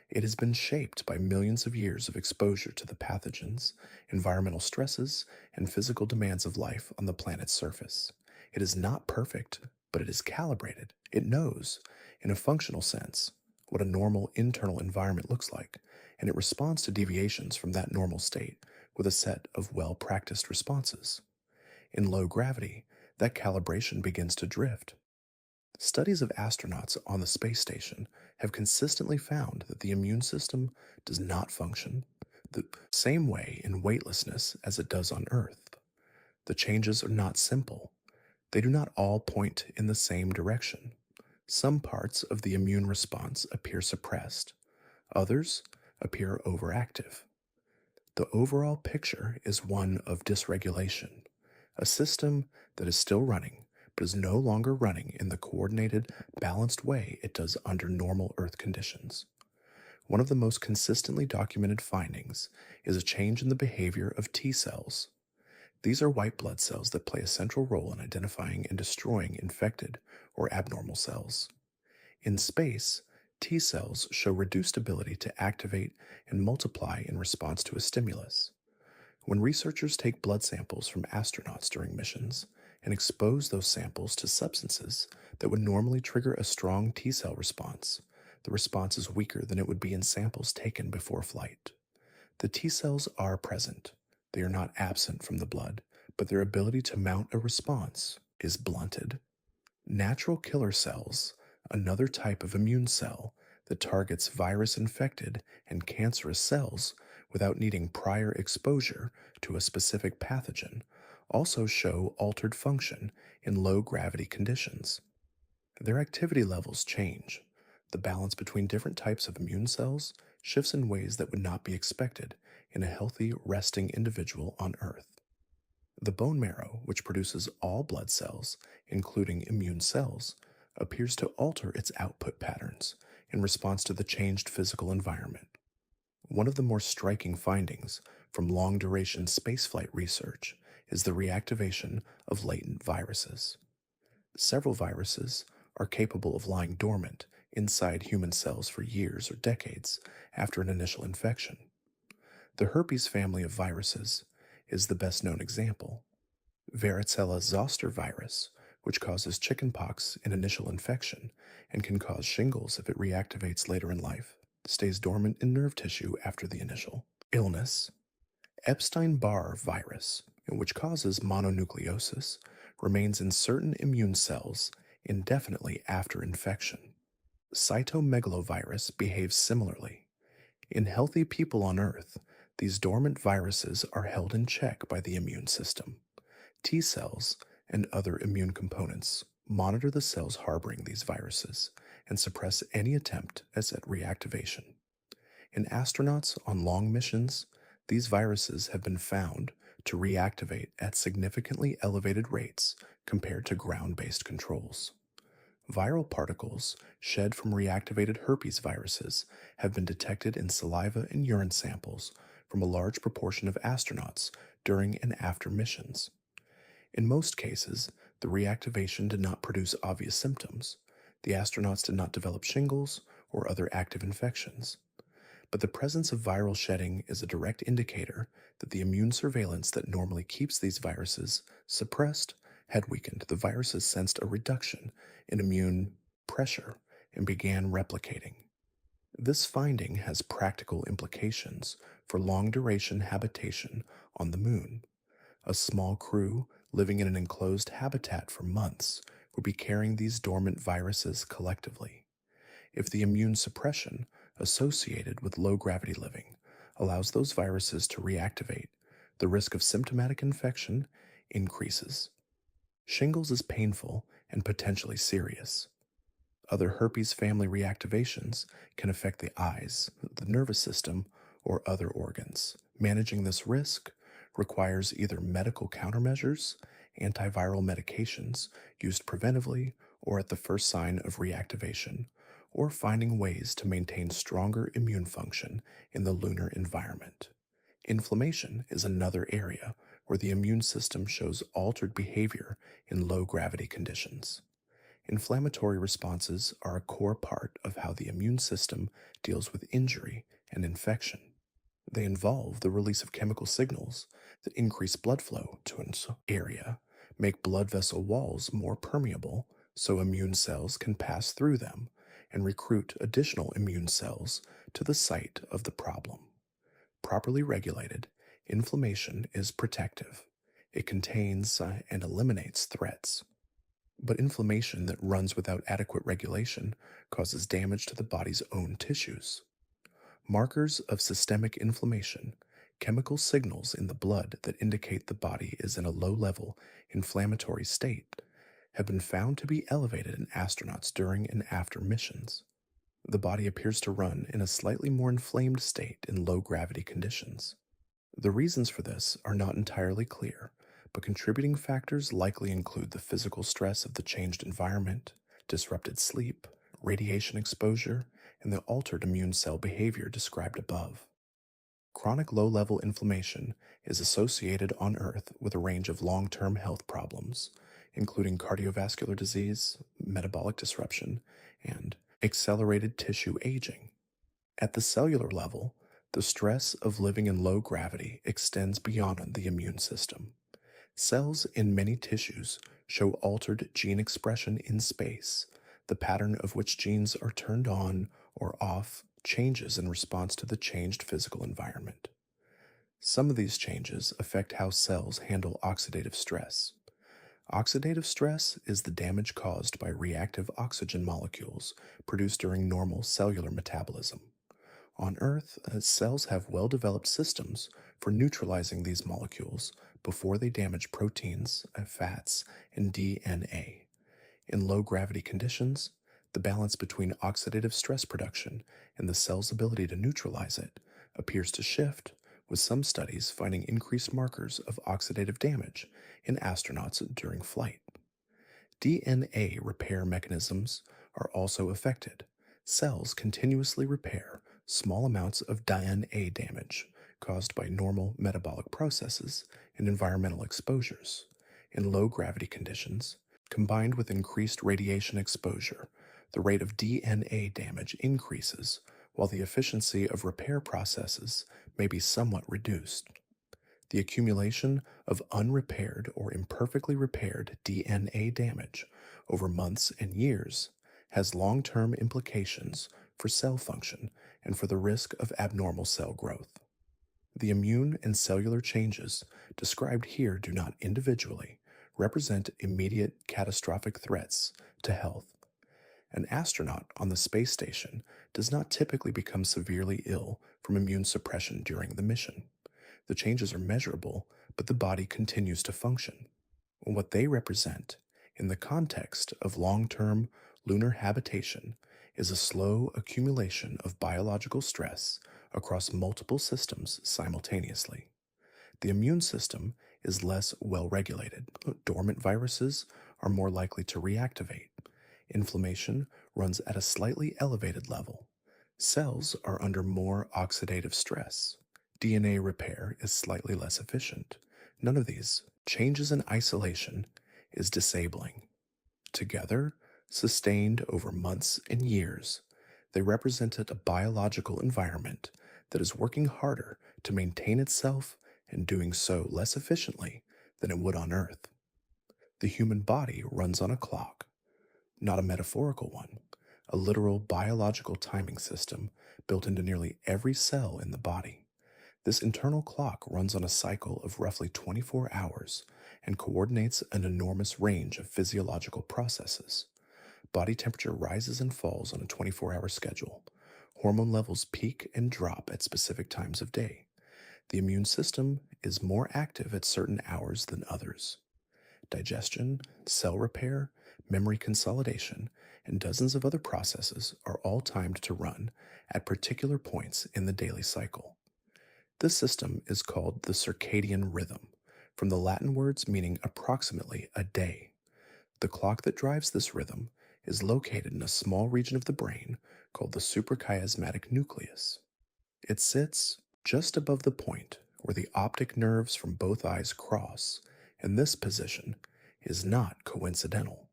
Speaker 1: It has been shaped by millions of years of exposure to the pathogens, environmental stresses, and physical demands of life on the planet's surface. It is not perfect, but it is calibrated. It knows, in a functional sense, what a normal internal environment looks like, and it responds to deviations from that normal state with a set of well practiced responses. In low gravity, that calibration begins to drift. Studies of astronauts on the space station have consistently found that the immune system does not function the same way in weightlessness as it does on Earth. The changes are not simple. They do not all point in the same direction. Some parts of the immune response appear suppressed, others appear overactive. The overall picture is one of dysregulation, a system that is still running but is no longer running in the coordinated, balanced way it does under normal Earth conditions. One of the most consistently documented findings is a change in the behavior of T cells. These are white blood cells that play a central role in identifying and destroying infected or abnormal cells. In space, T cells show reduced ability to activate and multiply in response to a stimulus. When researchers take blood samples from astronauts during missions and expose those samples to substances that would normally trigger a strong T cell response, the response is weaker than it would be in samples taken before flight. The T cells are present. They are not absent from the blood, but their ability to mount a response is blunted. Natural killer cells, another type of immune cell that targets virus infected and cancerous cells without needing prior exposure to a specific pathogen, also show altered function in low gravity conditions. Their activity levels change. The balance between different types of immune cells shifts in ways that would not be expected in a healthy, resting individual on Earth. The bone marrow, which produces all blood cells, including immune cells, appears to alter its output patterns in response to the changed physical environment. One of the more striking findings from long duration spaceflight research is the reactivation of latent viruses. Several viruses are capable of lying dormant inside human cells for years or decades after an initial infection. The herpes family of viruses is the best known example. Varicella zoster virus, which causes chickenpox in initial infection and can cause shingles if it reactivates later in life, stays dormant in nerve tissue after the initial illness. Epstein-Barr virus, which causes mononucleosis, remains in certain immune cells indefinitely after infection. Cytomegalovirus behaves similarly. In healthy people on Earth, these dormant viruses are held in check by the immune system. T cells and other immune components monitor the cells harboring these viruses and suppress any attempt at reactivation. In astronauts on long missions, these viruses have been found to reactivate at significantly elevated rates compared to ground-based controls. Viral particles shed from reactivated herpes viruses have been detected in saliva and urine samples from a large proportion of astronauts during and after missions. In most cases, the reactivation did not produce obvious symptoms. The astronauts did not develop shingles or other active infections. But the presence of viral shedding is a direct indicator that the immune surveillance that normally keeps these viruses suppressed had weakened. The viruses sensed a reduction in immune pressure and began replicating. This finding has practical implications for long-duration habitation on the Moon. A small crew living in an enclosed habitat for months would be carrying these dormant viruses collectively. If the immune suppression associated with low-gravity living allows those viruses to reactivate, the risk of symptomatic infection increases. Shingles is painful and potentially serious. Other herpes family reactivations can affect the eyes, the nervous system, or other organs. Managing this risk requires either medical countermeasures, antiviral medications used preventively or at the first sign of reactivation, or finding ways to maintain stronger immune function in the lunar environment. Inflammation is another area where the immune system shows altered behavior in low-gravity conditions. Inflammatory responses are a core part of how the immune system deals with injury and infection. They involve the release of chemical signals that increase blood flow to an area, make blood vessel walls more permeable, so immune cells can pass through them and recruit additional immune cells to the site of the problem. Properly regulated, inflammation is protective. It contains and eliminates threats. But inflammation that runs without adequate regulation causes damage to the body's own tissues. Markers of systemic inflammation, chemical signals in the blood that indicate the body is in a low level inflammatory state, have been found to be elevated in astronauts during and after missions. The body appears to run in a slightly more inflamed state in low gravity conditions. The reasons for this are not entirely clear, but contributing factors likely include the physical stress of the changed environment, disrupted sleep, radiation exposure, and the altered immune cell behavior described above. Chronic low level inflammation is associated on Earth with a range of long term health problems, including cardiovascular disease, metabolic disruption, and accelerated tissue aging. At the cellular level, the stress of living in low gravity extends beyond the immune system. Cells in many tissues show altered gene expression in space, the pattern of which genes are turned on or off changes in response to the changed physical environment. Some of these changes affect how cells handle oxidative stress. Oxidative stress is the damage caused by reactive oxygen molecules produced during normal cellular metabolism. On Earth, cells have well developed systems for neutralizing these molecules before they damage proteins, fats, and DNA. In low gravity conditions, the balance between oxidative stress production and the cell's ability to neutralize it appears to shift, with some studies finding increased markers of oxidative damage in astronauts during flight. DNA repair mechanisms are also affected. Cells continuously repair small amounts of DNA damage caused by normal metabolic processes and environmental exposures. In low gravity conditions, combined with increased radiation exposure, the rate of DNA damage increases, while the efficiency of repair processes may be somewhat reduced. The accumulation of unrepaired or imperfectly repaired DNA damage over months and years has long term implications for cell function and for the risk of abnormal cell growth. The immune and cellular changes described here do not individually represent immediate catastrophic threats to health. An astronaut on the space station does not typically become severely ill from immune suppression during the mission. The changes are measurable, but the body continues to function. What they represent, in the context of long term lunar habitation, is a slow accumulation of biological stress across multiple systems simultaneously. The immune system is less well regulated. Dormant viruses are more likely to reactivate. Inflammation runs at a slightly elevated level. Cells are under more oxidative stress. DNA repair is slightly less efficient. None of these changes in isolation is disabling. Together, sustained over months and years, they represented a biological environment that is working harder to maintain itself and doing so less efficiently than it would on Earth. The human body runs on a clock, not a metaphorical one, a literal biological timing system built into nearly every cell in the body. This internal clock runs on a cycle of roughly 24 hours and coordinates an enormous range of physiological processes. Body temperature rises and falls on a 24-hour schedule. Hormone levels peak and drop at specific times of day. The immune system is more active at certain hours than others. Digestion, cell repair, memory consolidation, and dozens of other processes are all timed to run at particular points in the daily cycle. This system is called the circadian rhythm, from the Latin words meaning approximately a day. The clock that drives this rhythm is located in a small region of the brain called the suprachiasmatic nucleus. It sits just above the point where the optic nerves from both eyes cross, and this position is not coincidental.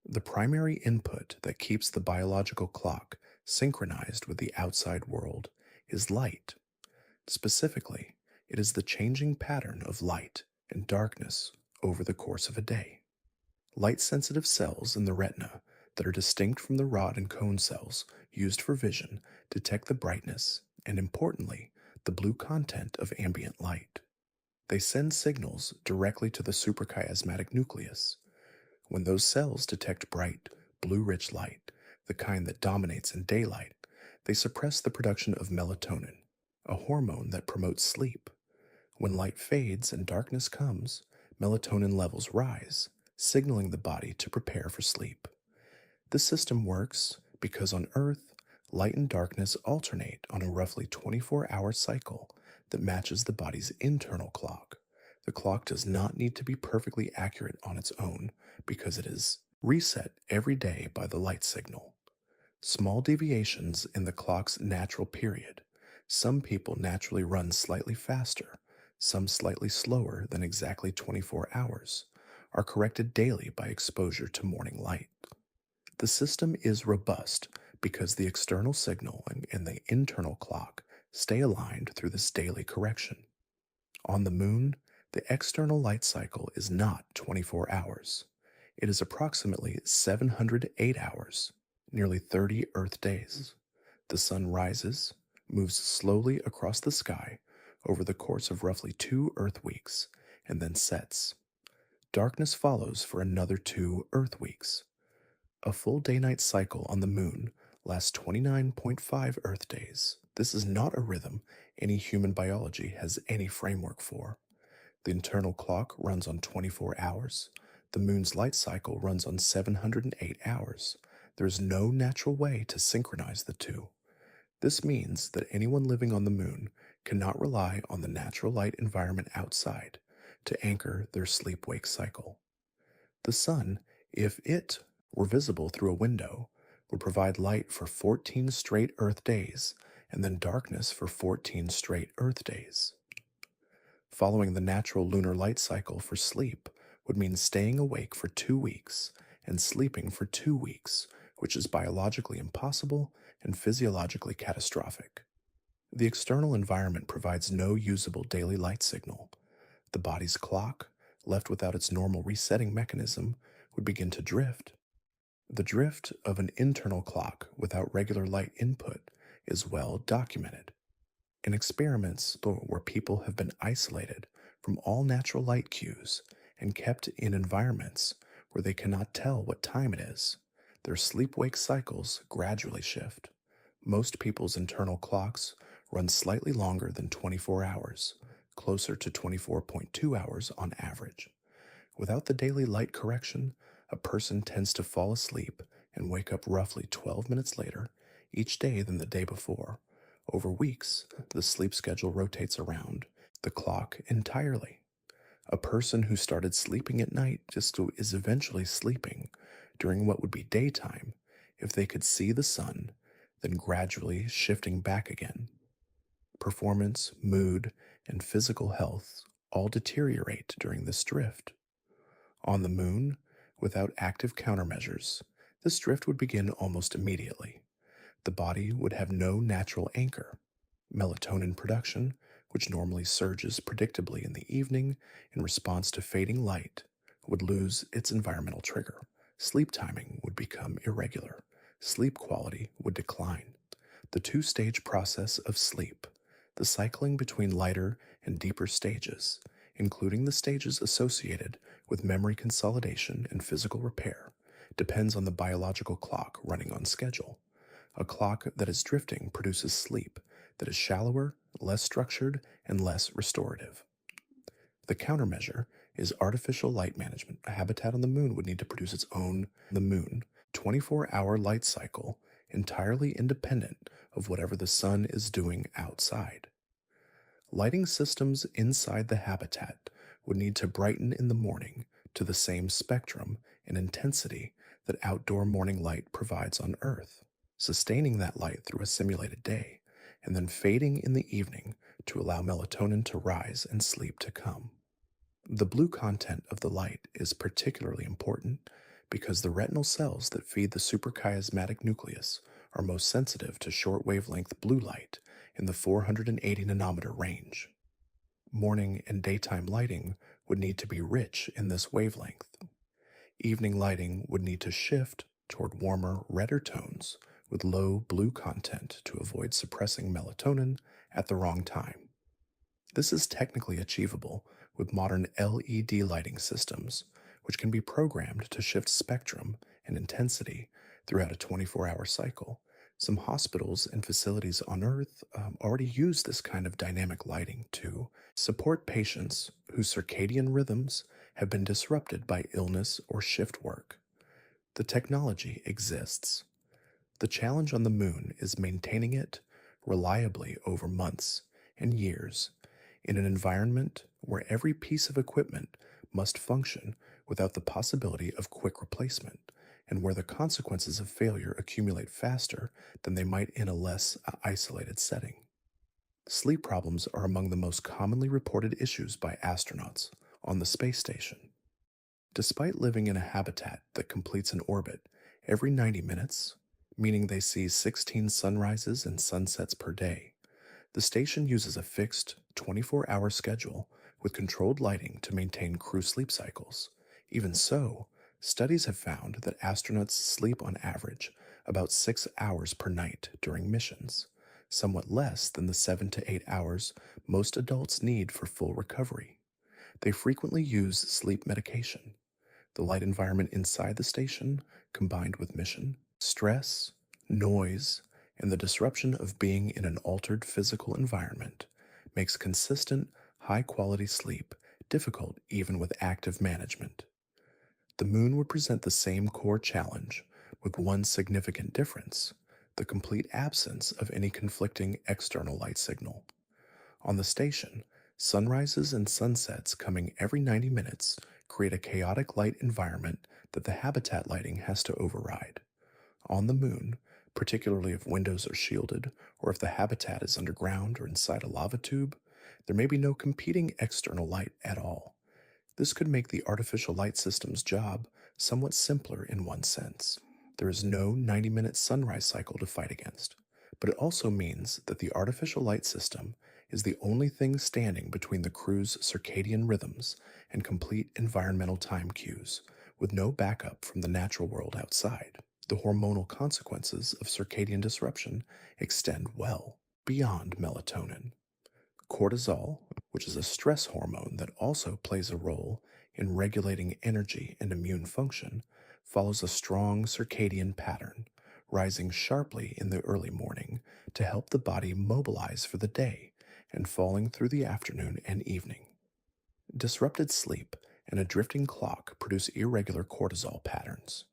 Speaker 1: The primary input that keeps the biological clock synchronized with the outside world is light. Specifically, it is the changing pattern of light and darkness over the course of a day. Light-sensitive cells in the retina that are distinct from the rod and cone cells used for vision detect the brightness and, importantly, the blue content of ambient light. They send signals directly to the suprachiasmatic nucleus. When those cells detect bright, blue-rich light, the kind that dominates in daylight, they suppress the production of melatonin, a hormone that promotes sleep. When light fades and darkness comes, melatonin levels rise, signaling the body to prepare for sleep. This system works because on Earth, light and darkness alternate on a roughly 24-hour cycle that matches the body's internal clock. The clock does not need to be perfectly accurate on its own because it is reset every day by the light signal. Small deviations in the clock's natural period. Some people naturally run slightly faster, some slightly slower than exactly 24 hours, are corrected daily by exposure to morning light. The system is robust because the external signal and the internal clock stay aligned through this daily correction. On the moon, the external light cycle is not 24 hours. It is approximately 708 hours, nearly 30 Earth days. The sun rises, moves slowly across the sky over the course of roughly 2 Earth weeks, and then sets. Darkness follows for another 2 Earth weeks. A full day-night cycle on the moon lasts 29.5 Earth days. This is not a rhythm any human biology has any framework for. The internal clock runs on 24 hours. The moon's light cycle runs on 708 hours. There is no natural way to synchronize the two. This means that anyone living on the moon cannot rely on the natural light environment outside to anchor their sleep-wake cycle. The sun, if it were visible through a window, would provide light for 14 straight Earth days and then darkness for 14 straight Earth days. Following the natural lunar light cycle for sleep would mean staying awake for 2 weeks and sleeping for 2 weeks, which is biologically impossible and physiologically catastrophic. The external environment provides no usable daily light signal. The body's clock, left without its normal resetting mechanism, would begin to drift. The drift of an internal clock without regular light input is well documented. In experiments where people have been isolated from all natural light cues and kept in environments where they cannot tell what time it is, their sleep-wake cycles gradually shift. Most people's internal clocks run slightly longer than 24 hours, closer to 24.2 hours on average. Without the daily light correction, a person tends to fall asleep and wake up roughly 12 minutes later each day than the day before. Over weeks, the sleep schedule rotates around the clock entirely. A person who started sleeping at night is eventually sleeping during what would be daytime if they could see the sun, then gradually shifting back again. Performance, mood, and physical health all deteriorate during this drift. On the moon, without active countermeasures, this drift would begin almost immediately. The body would have no natural anchor. Melatonin production, which normally surges predictably in the evening in response to fading light, would lose its environmental trigger. Sleep timing would become irregular. Sleep quality would decline. The two-stage process of sleep, the cycling between lighter and deeper stages, including the stages associated with memory consolidation and physical repair, depends on the biological clock running on schedule. A clock that is drifting produces sleep that is shallower, less structured, and less restorative. The countermeasure is artificial light management. A habitat on the moon would need to produce its own, the moon, 24-hour light cycle entirely independent of whatever the sun is doing outside. Lighting systems inside the habitat would need to brighten in the morning to the same spectrum and intensity that outdoor morning light provides on Earth, sustaining that light through a simulated day, and then fading in the evening to allow melatonin to rise and sleep to come. The blue content of the light is particularly important because the retinal cells that feed the suprachiasmatic nucleus are most sensitive to short wavelength blue light in the 480 nanometer range. Morning and daytime lighting would need to be rich in this wavelength. Evening lighting would need to shift toward warmer, redder tones with low blue content to avoid suppressing melatonin at the wrong time. This is technically achievable with modern LED lighting systems, which can be programmed to shift spectrum and intensity throughout a 24-hour cycle. Some hospitals and facilities on Earth already use this kind of dynamic lighting to support patients whose circadian rhythms have been disrupted by illness or shift work. The technology exists. The challenge on the moon is maintaining it reliably over months and years in an environment where every piece of equipment must function without the possibility of quick replacement, and where the consequences of failure accumulate faster than they might in a less isolated setting. Sleep problems are among the most commonly reported issues by astronauts on the space station. Despite living in a habitat that completes an orbit every 90 minutes, meaning they see 16 sunrises and sunsets per day, the station uses a fixed 24-hour schedule with controlled lighting to maintain crew sleep cycles. Even so, studies have found that astronauts sleep on average about 6 hours per night during missions, somewhat less than the 7 to 8 hours most adults need for full recovery. They frequently use sleep medication. The light environment inside the station, combined with mission, stress, noise, and the disruption of being in an altered physical environment, makes consistent, high quality sleep difficult even with active management. The moon would present the same core challenge, with one significant difference: the complete absence of any conflicting external light signal. On the station, sunrises and sunsets coming every 90 minutes create a chaotic light environment that the habitat lighting has to override. On the moon, particularly if windows are shielded or if the habitat is underground or inside a lava tube, there may be no competing external light at all. This could make the artificial light system's job somewhat simpler in one sense. There is no 90-minute sunrise cycle to fight against, but it also means that the artificial light system is the only thing standing between the crew's circadian rhythms and complete environmental time cues, with no backup from the natural world outside. The hormonal consequences of circadian disruption extend well beyond melatonin. Cortisol, which is a stress hormone that also plays a role in regulating energy and immune function, follows a strong circadian pattern, rising sharply in the early morning to help the body mobilize for the day and falling through the afternoon and evening. Disrupted sleep and a drifting clock produce irregular cortisol patterns.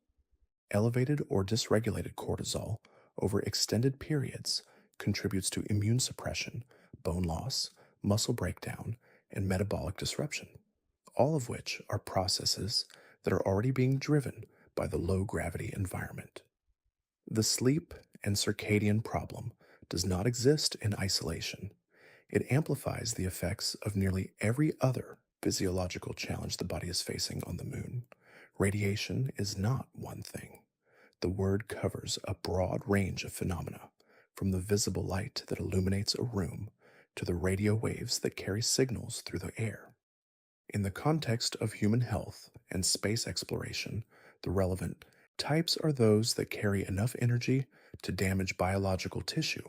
Speaker 1: Elevated or dysregulated cortisol over extended periods contributes to immune suppression, bone loss, muscle breakdown, and metabolic disruption, all of which are processes that are already being driven by the low gravity environment. The sleep and circadian problem does not exist in isolation. It amplifies the effects of nearly every other physiological challenge the body is facing on the moon. Radiation is not one thing. The word covers a broad range of phenomena, from the visible light that illuminates a room to the radio waves that carry signals through the air. In the context of human health and space exploration, the relevant types are those that carry enough energy to damage biological tissue,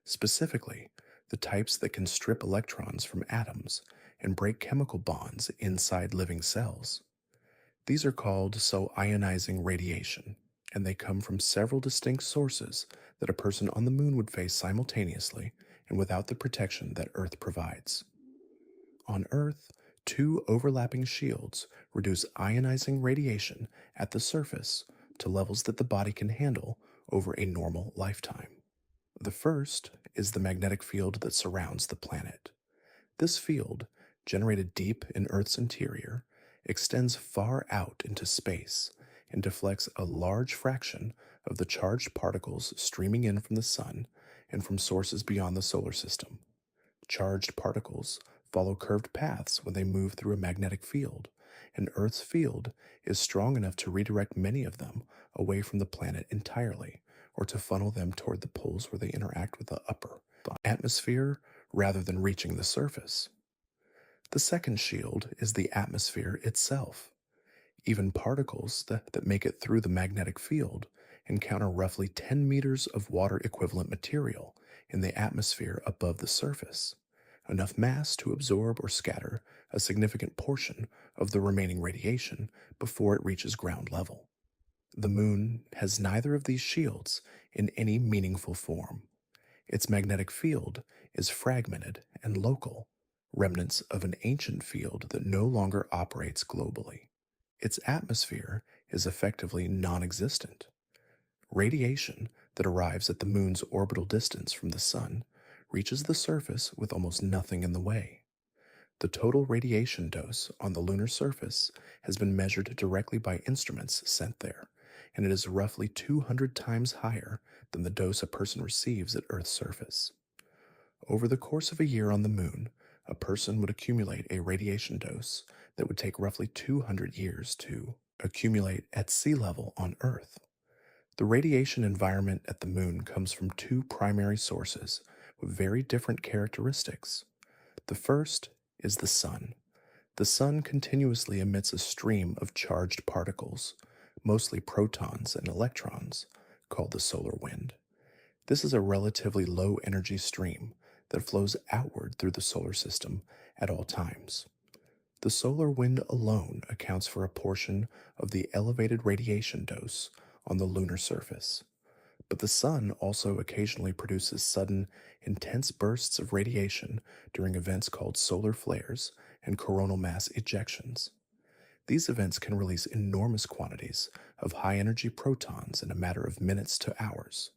Speaker 1: specifically the types that can strip electrons from atoms and break chemical bonds inside living cells. These are called ionizing radiation, and they come from several distinct sources that a person on the moon would face simultaneously and without the protection that Earth provides. On Earth, two overlapping shields reduce ionizing radiation at the surface to levels that the body can handle over a normal lifetime. The first is the magnetic field that surrounds the planet. This field, generated deep in Earth's interior, extends far out into space and deflects a large fraction of the charged particles streaming in from the sun and from sources beyond the solar system. Charged particles follow curved paths when they move through a magnetic field, and Earth's field is strong enough to redirect many of them away from the planet entirely, or to funnel them toward the poles where they interact with the upper atmosphere rather than reaching the surface. The second shield is the atmosphere itself. Even particles that make it through the magnetic field encounter roughly 10 meters of water equivalent material in the atmosphere above the surface, enough mass to absorb or scatter a significant portion of the remaining radiation before it reaches ground level. The moon has neither of these shields in any meaningful form. Its magnetic field is fragmented and local, remnants of an ancient field that no longer operates globally. Its atmosphere is effectively non existent. Radiation that arrives at the moon's orbital distance from the sun reaches the surface with almost nothing in the way. The total radiation dose on the lunar surface has been measured directly by instruments sent there, and it is roughly 200 times higher than the dose a person receives at Earth's surface. Over the course of a year on the moon, a person would accumulate a radiation dose that would take roughly 200 years to accumulate at sea level on Earth. The radiation environment at the moon comes from two primary sources with very different characteristics. The first is the sun. The sun continuously emits a stream of charged particles, mostly protons and electrons, called the solar wind. This is a relatively low energy stream that flows outward through the solar system at all times. The solar wind alone accounts for a portion of the elevated radiation dose on the lunar surface. But the sun also occasionally produces sudden, intense bursts of radiation during events called solar flares and coronal mass ejections. These events can release enormous quantities of high energy protons in a matter of minutes to hours.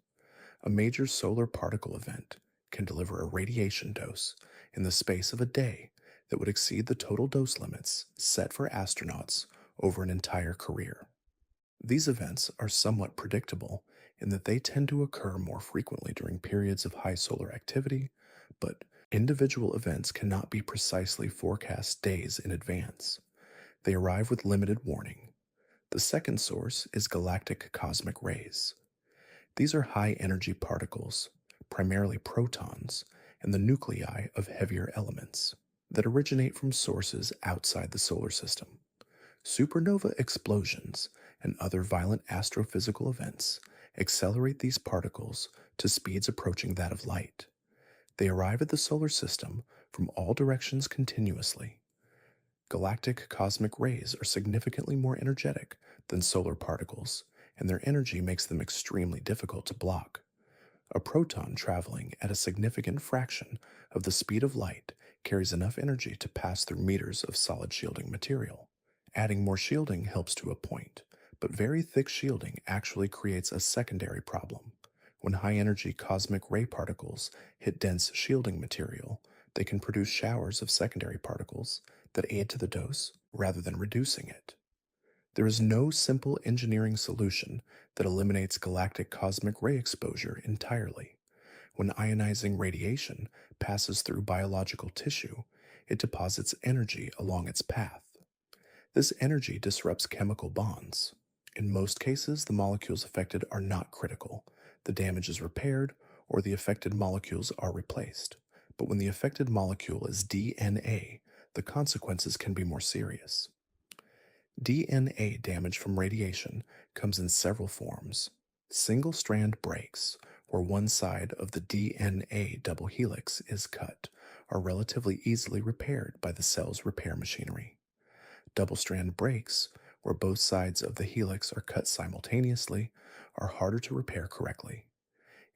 Speaker 1: A major solar particle event can deliver a radiation dose in the space of a day that would exceed the total dose limits set for astronauts over an entire career. These events are somewhat predictable in that they tend to occur more frequently during periods of high solar activity, but individual events cannot be precisely forecast days in advance. They arrive with limited warning. The second source is galactic cosmic rays. These are high energy particles, primarily protons, and the nuclei of heavier elements, that originate from sources outside the solar system. Supernova explosions and other violent astrophysical events accelerate these particles to speeds approaching that of light. They arrive at the solar system from all directions continuously. Galactic cosmic rays are significantly more energetic than solar particles, and their energy makes them extremely difficult to block. A proton traveling at a significant fraction of the speed of light carries enough energy to pass through meters of solid shielding material. Adding more shielding helps to a point, but very thick shielding actually creates a secondary problem. When high-energy cosmic ray particles hit dense shielding material, they can produce showers of secondary particles that add to the dose rather than reducing it. There is no simple engineering solution that eliminates galactic cosmic ray exposure entirely. When ionizing radiation passes through biological tissue, it deposits energy along its path. This energy disrupts chemical bonds. In most cases, the molecules affected are not critical. The damage is repaired, or the affected molecules are replaced. But when the affected molecule is DNA, the consequences can be more serious. DNA damage from radiation comes in several forms. Single-strand breaks, where one side of the DNA double helix is cut, are relatively easily repaired by the cell's repair machinery. Double-strand breaks, where both sides of the helix are cut simultaneously, are harder to repair correctly.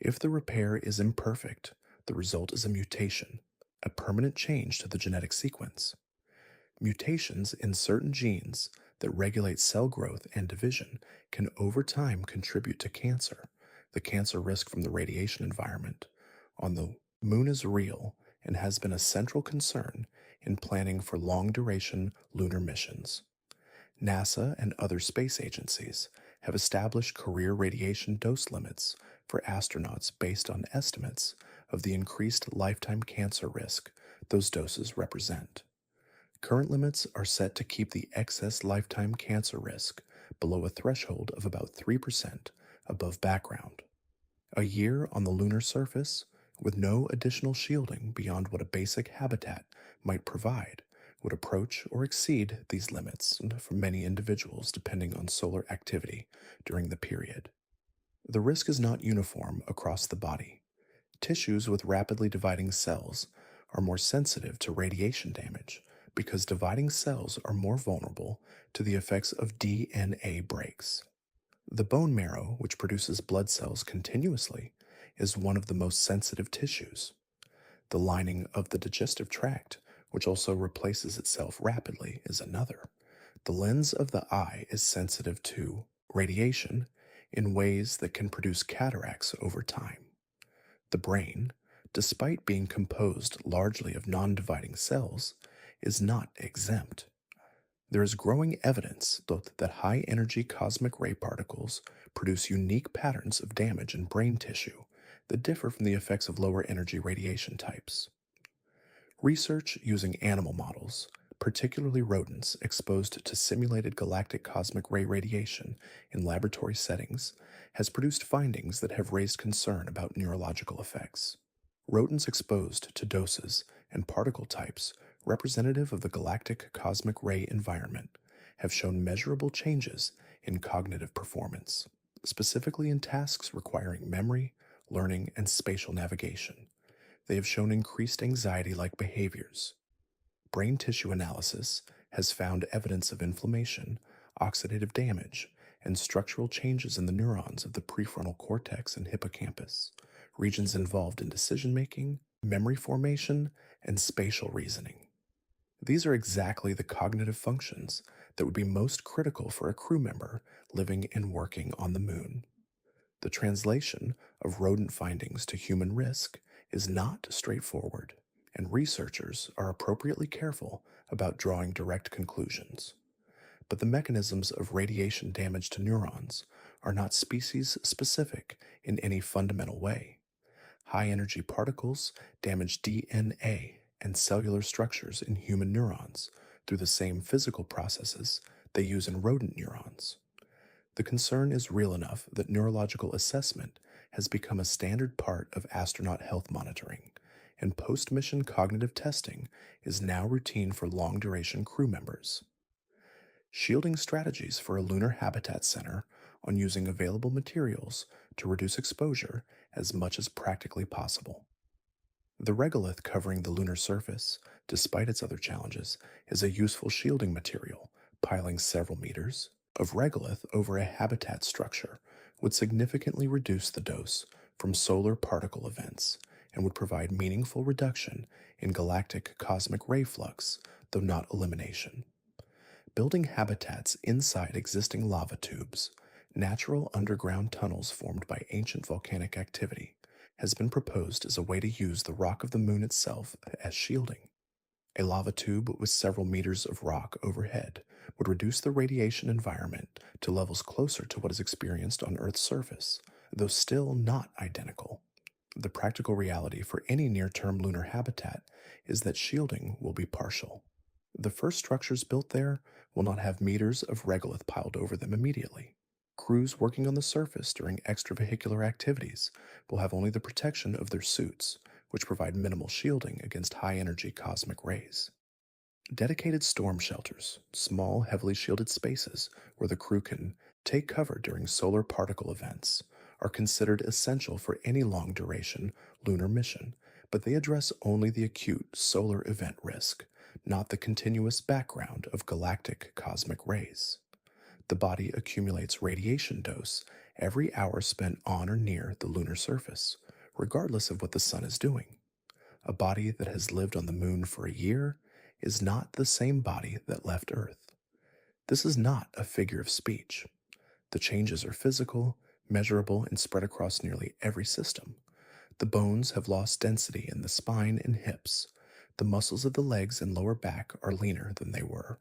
Speaker 1: If the repair is imperfect, the result is a mutation, a permanent change to the genetic sequence. Mutations in certain genes that regulate cell growth and division can over time contribute to cancer, the cancer risk from the radiation environment on the moon is real and has been a central concern in planning for long-duration lunar missions. NASA and other space agencies have established career radiation dose limits for astronauts based on estimates of the increased lifetime cancer risk those doses represent. Current limits are set to keep the excess lifetime cancer risk below a threshold of about 3% above background. A year on the lunar surface, with no additional shielding beyond what a basic habitat might provide, would approach or exceed these limits for many individuals depending on solar activity during the period. The risk is not uniform across the body. Tissues with rapidly dividing cells are more sensitive to radiation damage because dividing cells are more vulnerable to the effects of DNA breaks. The bone marrow, which produces blood cells continuously, is one of the most sensitive tissues. The lining of the digestive tract, which also replaces itself rapidly, is another. The lens of the eye is sensitive to radiation in ways that can produce cataracts over time. The brain, despite being composed largely of non dividing cells, is not exempt. There is growing evidence that high energy cosmic ray particles produce unique patterns of damage in brain tissue that differ from the effects of lower energy radiation types. Research using animal models, particularly rodents exposed to simulated galactic cosmic ray radiation in laboratory settings, has produced findings that have raised concern about neurological effects. Rodents exposed to doses and particle types representative of the galactic cosmic ray environment have shown measurable changes in cognitive performance, specifically in tasks requiring memory, learning, and spatial navigation. They have shown increased anxiety like behaviors. Brain tissue analysis has found evidence of inflammation, oxidative damage, and structural changes in the neurons of the prefrontal cortex and hippocampus, regions involved in decision making, memory formation, and spatial reasoning. These are exactly the cognitive functions that would be most critical for a crew member living and working on the moon. The translation of rodent findings to human risk is not straightforward, and researchers are appropriately careful about drawing direct conclusions. But the mechanisms of radiation damage to neurons are not species specific in any fundamental way. High energy particles damage DNA and cellular structures in human neurons through the same physical processes they use in rodent neurons. The concern is real enough that neurological assessment has become a standard part of astronaut health monitoring, and post mission cognitive testing is now routine for long duration crew members. Shielding strategies for a lunar habitat center on using available materials to reduce exposure as much as practically possible. The regolith covering the lunar surface, despite its other challenges, is a useful shielding material. Piling several meters of regolith over a habitat structure would significantly reduce the dose from solar particle events and would provide meaningful reduction in galactic cosmic ray flux, though not elimination. Building habitats inside existing lava tubes, natural underground tunnels formed by ancient volcanic activity, has been proposed as a way to use the rock of the moon itself as shielding. A lava tube with several meters of rock overhead would reduce the radiation environment to levels closer to what is experienced on Earth's surface, though still not identical. The practical reality for any near-term lunar habitat is that shielding will be partial. The first structures built there will not have meters of regolith piled over them immediately. Crews working on the surface during extravehicular activities will have only the protection of their suits, which provide minimal shielding against high-energy cosmic rays. Dedicated storm shelters, small, heavily shielded spaces where the crew can take cover during solar particle events, are considered essential for any long-duration lunar mission, but they address only the acute solar event risk, not the continuous background of galactic cosmic rays. The body accumulates radiation dose every hour spent on or near the lunar surface, regardless of what the sun is doing. A body that has lived on the moon for a year is not the same body that left Earth. This is not a figure of speech. The changes are physical, measurable, and spread across nearly every system. The bones have lost density in the spine and hips. The muscles of the legs and lower back are leaner than they were.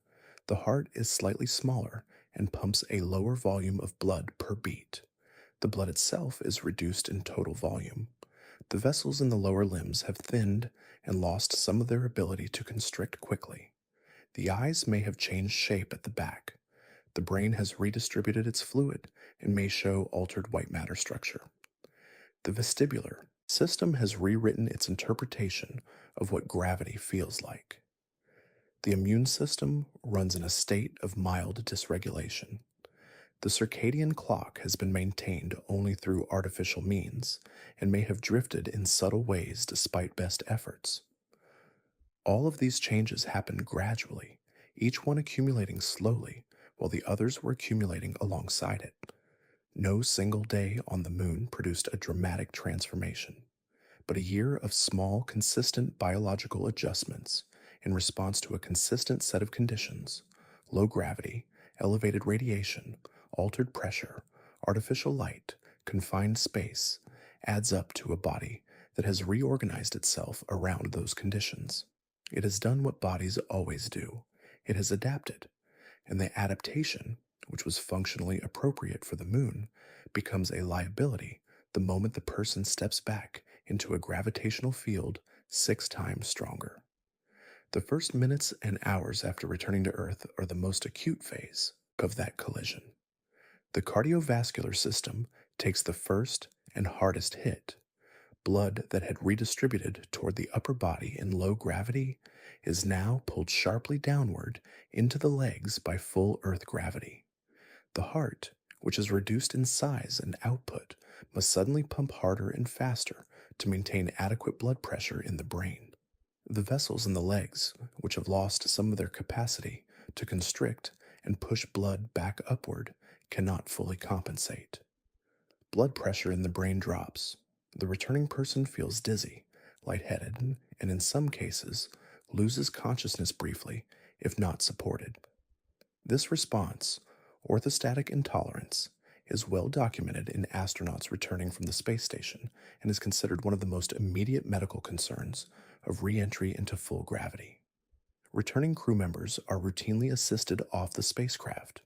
Speaker 1: The heart is slightly smaller and pumps a lower volume of blood per beat. The blood itself is reduced in total volume. The vessels in the lower limbs have thinned and lost some of their ability to constrict quickly. The eyes may have changed shape at the back. The brain has redistributed its fluid and may show altered white matter structure. The vestibular system has rewritten its interpretation of what gravity feels like. The immune system runs in a state of mild dysregulation. The circadian clock has been maintained only through artificial means and may have drifted in subtle ways despite best efforts. All of these changes happened gradually, each one accumulating slowly, while the others were accumulating alongside it. No single day on the moon produced a dramatic transformation, but a year of small, consistent biological adjustments in response to a consistent set of conditions: low gravity, elevated radiation, altered pressure, artificial light, confined space, adds up to a body that has reorganized itself around those conditions. It has done what bodies always do: it has adapted, and the adaptation, which was functionally appropriate for the moon, becomes a liability the moment the person steps back into a gravitational field 6 times stronger. The first minutes and hours after returning to Earth are the most acute phase of that collision. The cardiovascular system takes the first and hardest hit. Blood that had redistributed toward the upper body in low gravity is now pulled sharply downward into the legs by full Earth gravity. The heart, which is reduced in size and output, must suddenly pump harder and faster to maintain adequate blood pressure in the brain. The vessels in the legs, which have lost some of their capacity to constrict and push blood back upward, cannot fully compensate. Blood pressure in the brain drops. The returning person feels dizzy, lightheaded, and in some cases, loses consciousness briefly if not supported. This response, orthostatic intolerance, is well documented in astronauts returning from the space station and is considered one of the most immediate medical concerns of re-entry into full gravity. Returning crew members are routinely assisted off the spacecraft.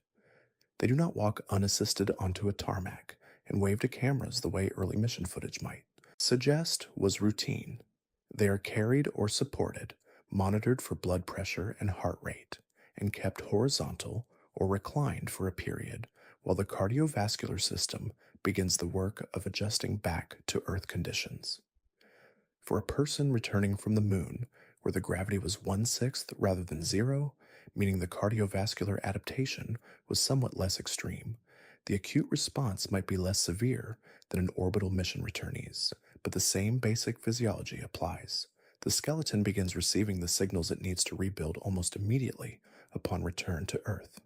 Speaker 1: They do not walk unassisted onto a tarmac and wave to cameras the way early mission footage might suggest was routine. They are carried or supported, monitored for blood pressure and heart rate, and kept horizontal or reclined for a period while the cardiovascular system begins the work of adjusting back to Earth conditions. For a person returning from the moon, where the gravity was 1/6 rather than 0, meaning the cardiovascular adaptation was somewhat less extreme, the acute response might be less severe than an orbital mission returnee's, but the same basic physiology applies. The skeleton begins receiving the signals it needs to rebuild almost immediately upon return to Earth.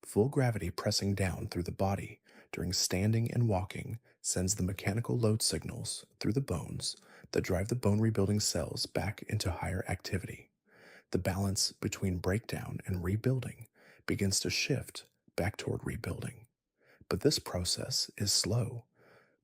Speaker 1: Full gravity pressing down through the body during standing and walking sends the mechanical load signals through the bones that drive the bone rebuilding cells back into higher activity. The balance between breakdown and rebuilding begins to shift back toward rebuilding. But this process is slow.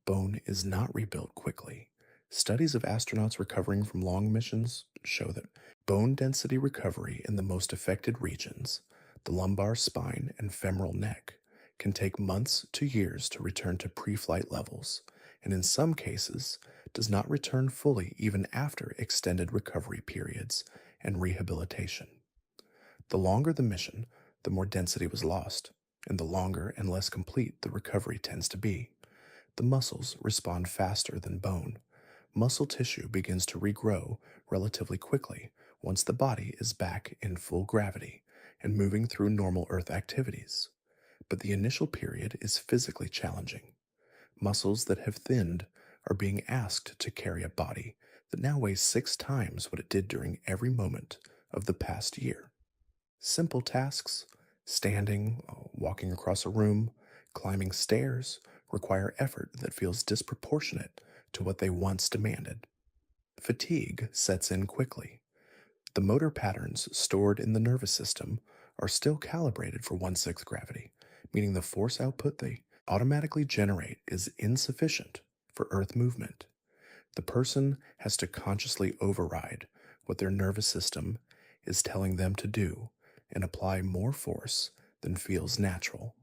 Speaker 1: Bone is not rebuilt quickly. Studies of astronauts recovering from long missions show that bone density recovery in the most affected regions, the lumbar spine and femoral neck, can take months to years to return to pre-flight levels, and in some cases does not return fully even after extended recovery periods and rehabilitation. The longer the mission, the more density was lost, and the longer and less complete the recovery tends to be. The muscles respond faster than bone. Muscle tissue begins to regrow relatively quickly once the body is back in full gravity and moving through normal Earth activities. But the initial period is physically challenging. Muscles that have thinned are being asked to carry a body that now weighs 6 times what it did during every moment of the past year. Simple tasks, standing, walking across a room, climbing stairs, require effort that feels disproportionate to what they once demanded. Fatigue sets in quickly. The motor patterns stored in the nervous system are still calibrated for 1/6 gravity, meaning the force output they automatically generate is insufficient for Earth movement. The person has to consciously override what their nervous system is telling them to do and apply more force than feels natural.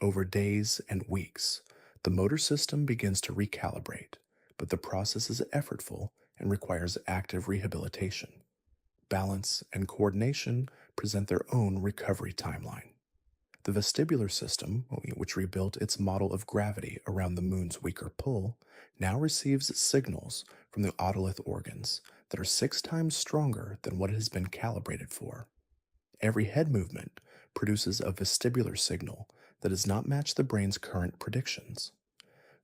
Speaker 1: Over days and weeks, the motor system begins to recalibrate, but the process is effortful and requires active rehabilitation. Balance and coordination present their own recovery timeline. The vestibular system, which rebuilt its model of gravity around the moon's weaker pull, now receives signals from the otolith organs that are 6 times stronger than what it has been calibrated for. Every head movement produces a vestibular signal that does not match the brain's current predictions.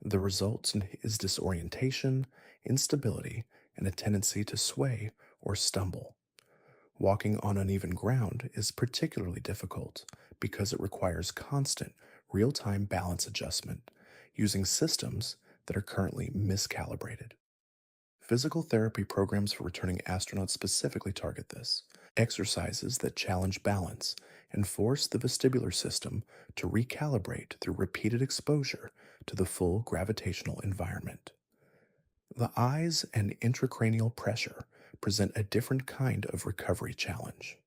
Speaker 1: The result is disorientation, instability, and a tendency to sway or stumble. Walking on uneven ground is particularly difficult because it requires constant, real time balance adjustment using systems that are currently miscalibrated. Physical therapy programs for returning astronauts specifically target this. Exercises that challenge balance and force the vestibular system to recalibrate through repeated exposure to the full gravitational environment. The eyes and intracranial pressure present a different kind of recovery challenge.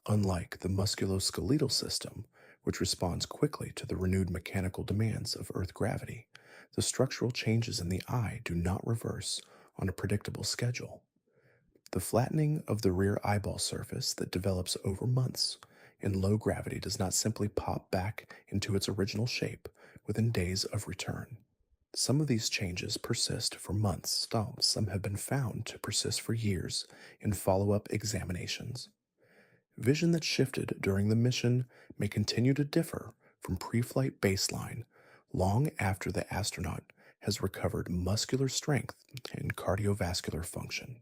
Speaker 1: Unlike the musculoskeletal system, which responds quickly to the renewed mechanical demands of Earth gravity, the structural changes in the eye do not reverse on a predictable schedule. The flattening of the rear eyeball surface that develops over months in low gravity does not simply pop back into its original shape within days of return. Some of these changes persist for months. Some have been found to persist for years in follow up examinations. Vision that shifted during the mission may continue to differ from pre flight baseline long after the astronaut has recovered muscular strength and cardiovascular function.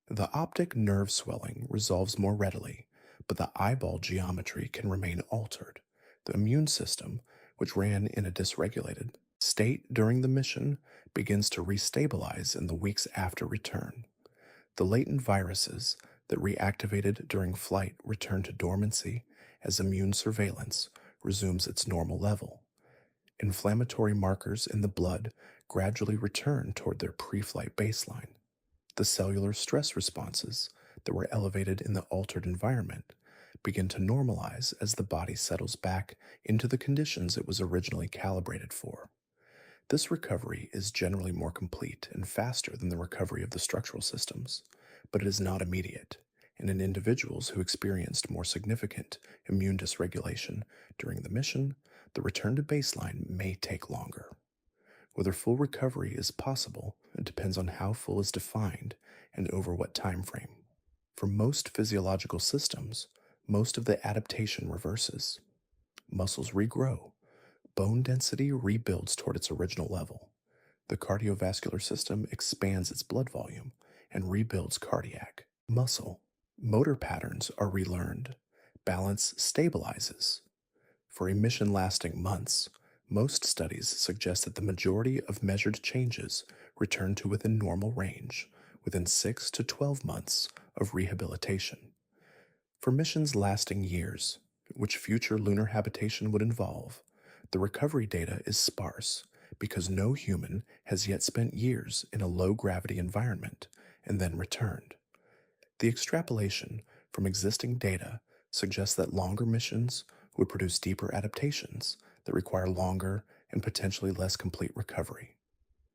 Speaker 1: The optic nerve swelling resolves more readily, but the eyeball geometry can remain altered. The immune system, which ran in a dysregulated state during the mission, begins to restabilize in the weeks after return. The latent viruses that reactivated during flight return to dormancy as immune surveillance resumes its normal level. Inflammatory markers in the blood gradually return toward their pre flight baseline. The cellular stress responses that were elevated in the altered environment begin to normalize as the body settles back into the conditions it was originally calibrated for. This recovery is generally more complete and faster than the recovery of the structural systems, but it is not immediate, and in individuals who experienced more significant immune dysregulation during the mission, the return to baseline may take longer. Whether full recovery is possible, it depends on how full is defined and over what time frame. For most physiological systems, most of the adaptation reverses. Muscles regrow, bone density rebuilds toward its original level. The cardiovascular system expands its blood volume and rebuilds cardiac muscle. Motor patterns are relearned. Balance stabilizes. For a mission lasting months, most studies suggest that the majority of measured changes return to within normal range within 6 to 12 months of rehabilitation. For missions lasting years, which future lunar habitation would involve, the recovery data is sparse because no human has yet spent years in a low gravity environment and then returned. The extrapolation from existing data suggests that longer missions would produce deeper adaptations that require longer and potentially less complete recovery.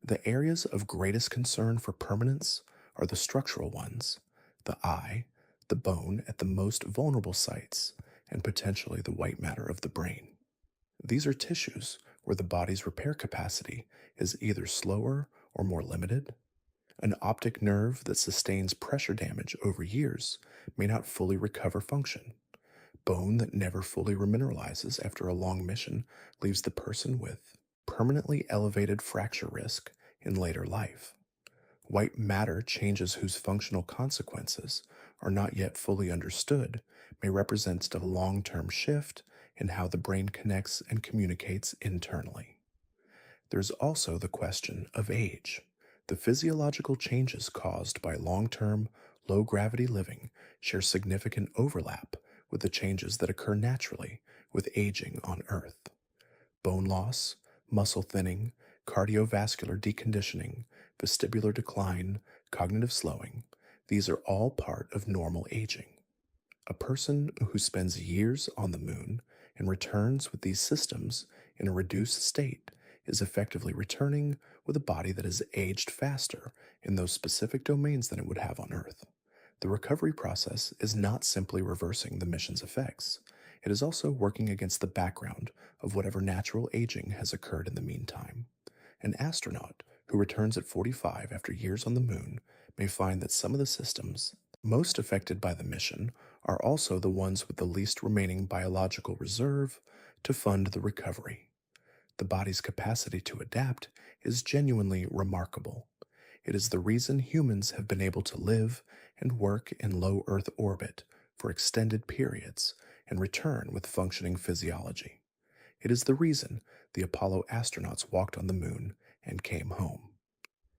Speaker 1: The areas of greatest concern for permanence are the structural ones: the eye, the bone at the most vulnerable sites, and potentially the white matter of the brain. These are tissues where the body's repair capacity is either slower or more limited. An optic nerve that sustains pressure damage over years may not fully recover function. Bone that never fully remineralizes after a long mission leaves the person with permanently elevated fracture risk in later life. White matter changes whose functional consequences are not yet fully understood may represent a long-term shift in how the brain connects and communicates internally. There's also the question of age. The physiological changes caused by long-term, low-gravity living share significant overlap with the changes that occur naturally with aging on Earth. Bone loss, muscle thinning, cardiovascular deconditioning, vestibular decline, cognitive slowing, these are all part of normal aging. A person who spends years on the moon and returns with these systems in a reduced state is effectively returning with a body that has aged faster in those specific domains than it would have on Earth. The recovery process is not simply reversing the mission's effects. It is also working against the background of whatever natural aging has occurred in the meantime. An astronaut who returns at 45 after years on the moon may find that some of the systems most affected by the mission are also the ones with the least remaining biological reserve to fund the recovery. The body's capacity to adapt is genuinely remarkable. It is the reason humans have been able to live and work in low Earth orbit for extended periods and return with functioning physiology. It is the reason the Apollo astronauts walked on the moon and came home.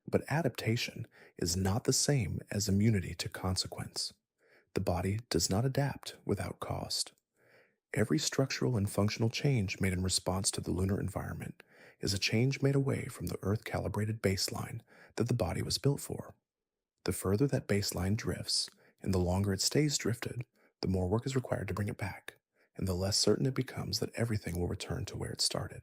Speaker 1: But adaptation is not the same as immunity to consequence. The body does not adapt without cost. Every structural and functional change made in response to the lunar environment is a change made away from the Earth calibrated baseline that the body was built for. The further that baseline drifts, and the longer it stays drifted, the more work is required to bring it back, and the less certain it becomes that everything will return to where it started.